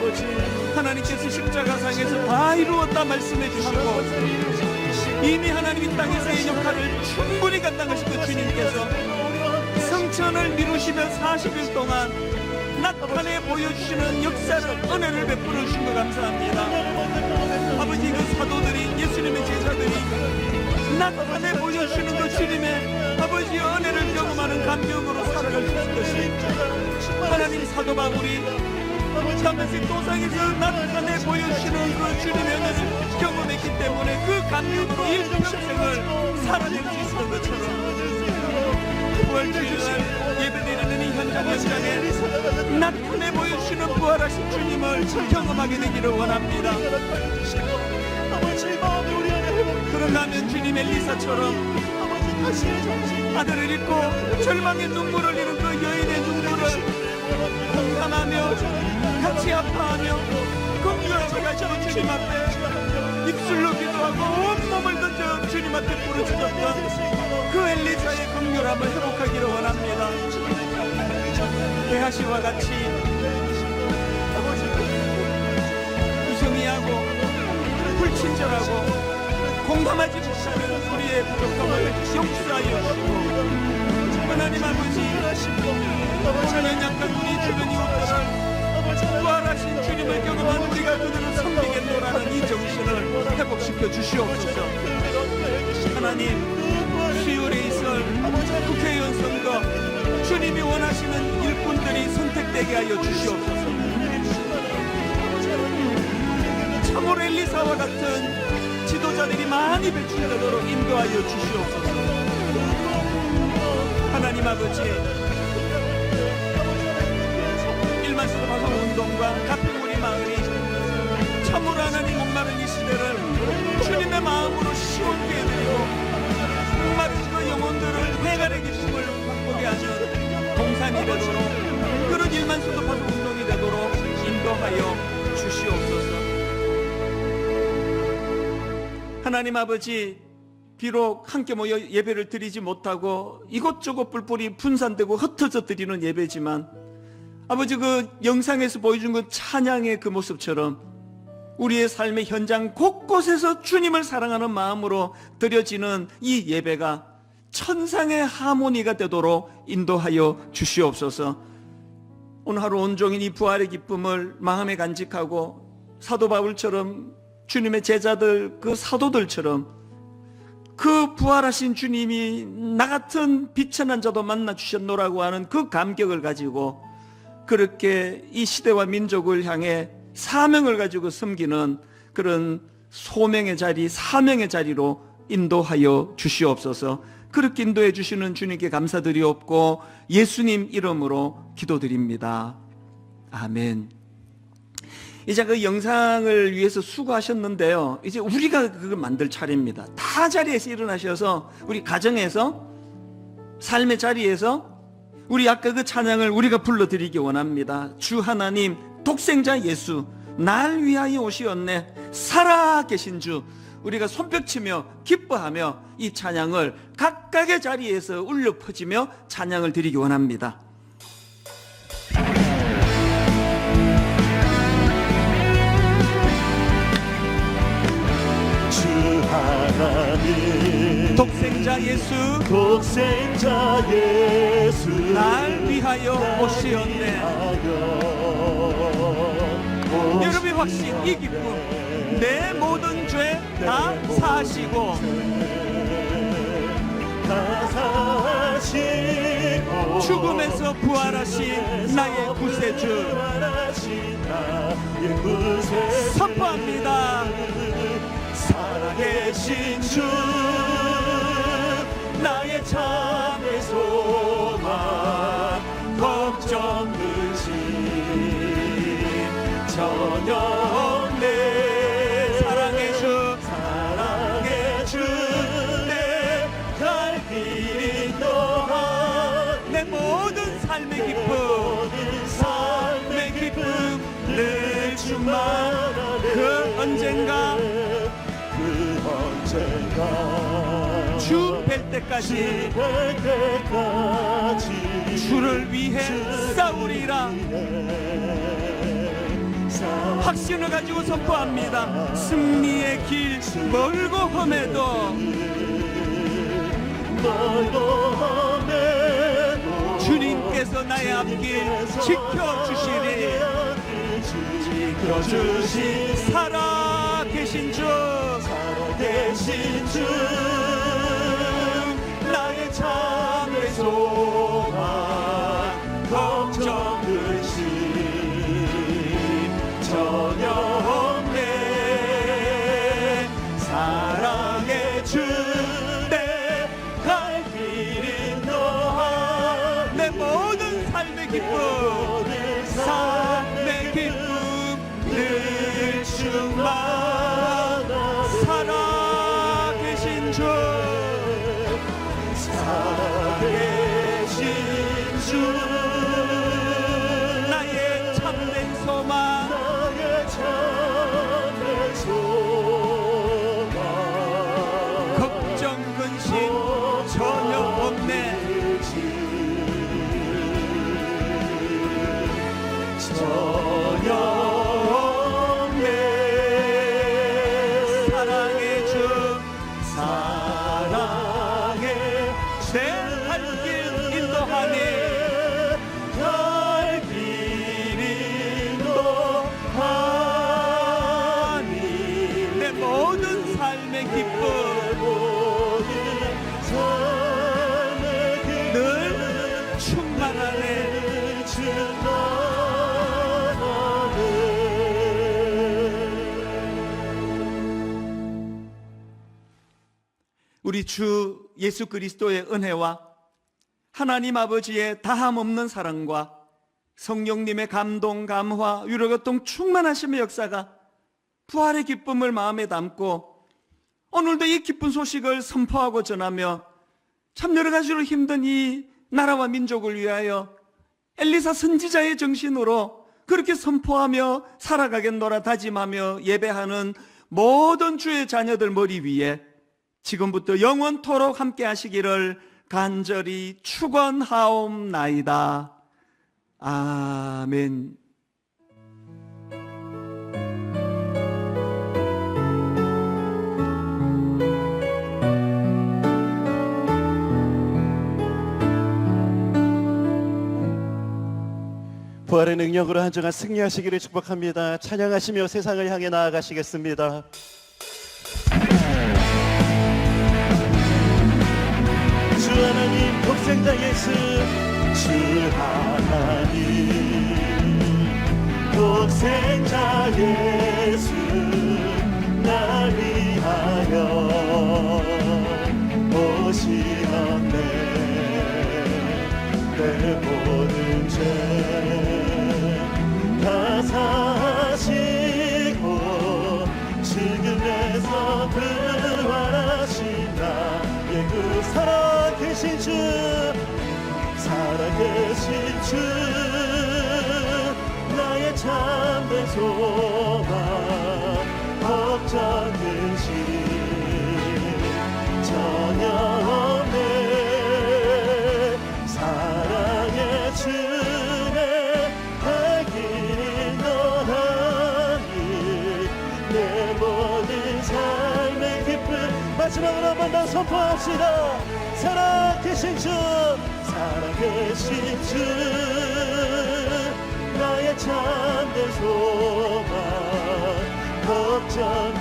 하나님께서 십자가상에서 다 이루었다 말씀해 주시고 이미 하나님이 땅에서의 역할을 충분히 감당하신 그 주님께서 성천을 이루시며 40일 동안 나타내 보여주시는 역사를 은혜를 베풀어 주신 것 감사합니다. 아버지 그 사도들이 예수님의 제자들이 나타내 보여주시는 그 주님의 아버지의 은혜를 경험하는 감격으로 살아갈 수 있을 것이 하나님 사도 바울이 다메섹 도상에서 나타내 보여주시는 그 주님의 은혜를 경험했기 때문에 그 감격으로 일평생을 살아낼 수 있었던 것처럼 부활주일날 예배드리는 이 현장에 나타내 보여주시는 부활하신 주님을 경험하게 되기를 원합니다. 그런가 하면 주님 엘리사처럼 아들을 잃고 절망의 눈물을 잃은 그 여인의 눈물을 공감하며 같이 아파하며 긍휼을 가지고 주님 앞에 입술로 기도하고 온몸을 던져 주님 앞에 부르짖었던 그 엘리사의 긍휼함을 회복하기를 원합니다. 게하시와 같이 무성의하고 불친절하고 공감하지 못하는 우리의 부족함을 용서하여 주시고 하나님 아버지 전혀 약한 우리 주변 이웃들을 부활하신 주님을 경험한 우리가 그들을 섬기겠노라는 이 정신을 회복시켜 주시옵소서. 하나님 수요일에 있을 국회의원 선거 주님이 원하시는 일꾼들이 선택되게 하여 주시옵소서. 참으로 엘리사와 같은 지도자들이 많이 배출되도록 인도하여 주시옵소서. 하나님 아버지 일만수도 화성 운동과 같은 우리 마을이 참으로 하나님 목마른 이 시대를 주님의 마음으로 시원케 해드리고 목마른 그 영혼들을 해갈의 기쁨을 바꾸게 하는 동산이 되도록 그런 일만수도 화성 운동이 되도록 인도하여 주시옵소서. 하나님 아버지 비록 함께 모여 예배를 드리지 못하고 이곳저곳 뿔뿔이 분산되고 흩어져 드리는 예배지만 아버지 그 영상에서 보여준 그 찬양의 그 모습처럼 우리의 삶의 현장 곳곳에서 주님을 사랑하는 마음으로 드려지는 이 예배가 천상의 하모니가 되도록 인도하여 주시옵소서. 오늘 하루 온종일 이 부활의 기쁨을 마음에 간직하고 사도 바울처럼 주님의 제자들 그 사도들처럼 그 부활하신 주님이 나 같은 비천한 자도 만나 주셨노라고 하는 그 감격을 가지고 그렇게 이 시대와 민족을 향해 사명을 가지고 섬기는 그런 소명의 자리, 사명의 자리로 인도하여 주시옵소서. 그렇게 인도해 주시는 주님께 감사드리옵고 예수님 이름으로 기도드립니다. 아멘. 이제 그 영상을 위해서 수고하셨는데요. 이제 우리가 그걸 만들 차례입니다. 다 자리에서 일어나셔서 우리 가정에서 삶의 자리에서 우리 아까 그 찬양을 우리가 불러드리기 원합니다. 주 하나님 독생자 예수 날 위하여 오시었네. 살아계신 주, 우리가 손뼉치며 기뻐하며 이 찬양을 각각의 자리에서 울려 퍼지며 찬양을 드리기 원합니다. 주 하나님 독생자 예수 독생자 예수 날 위하여 오시었네. 여러분이 확신 이 기쁨, 내 모든 죄 다 사시고 죽음에서 부활하신 나의 구세주 선포합니다. 살아계신 주 나의 참의 소망 걱정 근심 전혀 없네. 사랑의 주 사랑의 주 내 갈 길 인도하 내 모든 삶의 기쁨, 모든 삶의 기쁨 늘 충만하네. 그 언젠가 주 뵐 때까지 주를 위해 싸우리라. 확신을 가지고 선포합니다. 승리의 길 멀고 험해도 주님께서 나의 앞길 지켜주시리. 지켜주신 살아계신 주, 살아계신 주 나의 참의 소망 걱정 근심 전혀 없네. 사랑의 주 내 갈 길 인도하 내 모든 삶의 기쁨, 삶의 기쁨 늘 충만하네. 살아계신 주, 살아계신 주 나의 참된 소망 나의 참된 소망 걱정 근심 전혀 없네. 전혀 없네. 사랑의 주 사랑의 내 갈 길 인도하니 갈 길 인도하니 내 모든 삶의 기쁨 늘 충만하네. 우리 주 예수 그리스도의 은혜와 하나님 아버지의 다함없는 사랑과 성령님의 감동, 감화, 위로교통 충만하심의 역사가 부활의 기쁨을 마음에 담고 오늘도 이 기쁜 소식을 선포하고 전하며 참 여러 가지로 힘든 이 나라와 민족을 위하여 엘리사 선지자의 정신으로 그렇게 선포하며 살아가겠노라 다짐하며 예배하는 모든 주의 자녀들 머리 위에 지금부터 영원토록 함께 하시기를 간절히 축원하옵나이다. 아멘. 부활의 능력으로 한 주간 승리하시기를 축복합니다. 찬양하시며 세상을 향해 나아가시겠습니다. 주 하나님 독생자 예수 주 하나님 독생자 예수 날 위하여 오시었네. 내 모든 죄 다 사시고 지금에서 부활하신 나의 그 살아계신 주 살아계신 주 나의 참 소망 걱정은 심 전혀 없네. 사랑의 주내 갈 길이 너라니 내 모든 삶의 기쁨. 마지막으로 한 번 더 선포합시다. 살아계신 주, 살아계신 주, 나의 참된 소망 걱정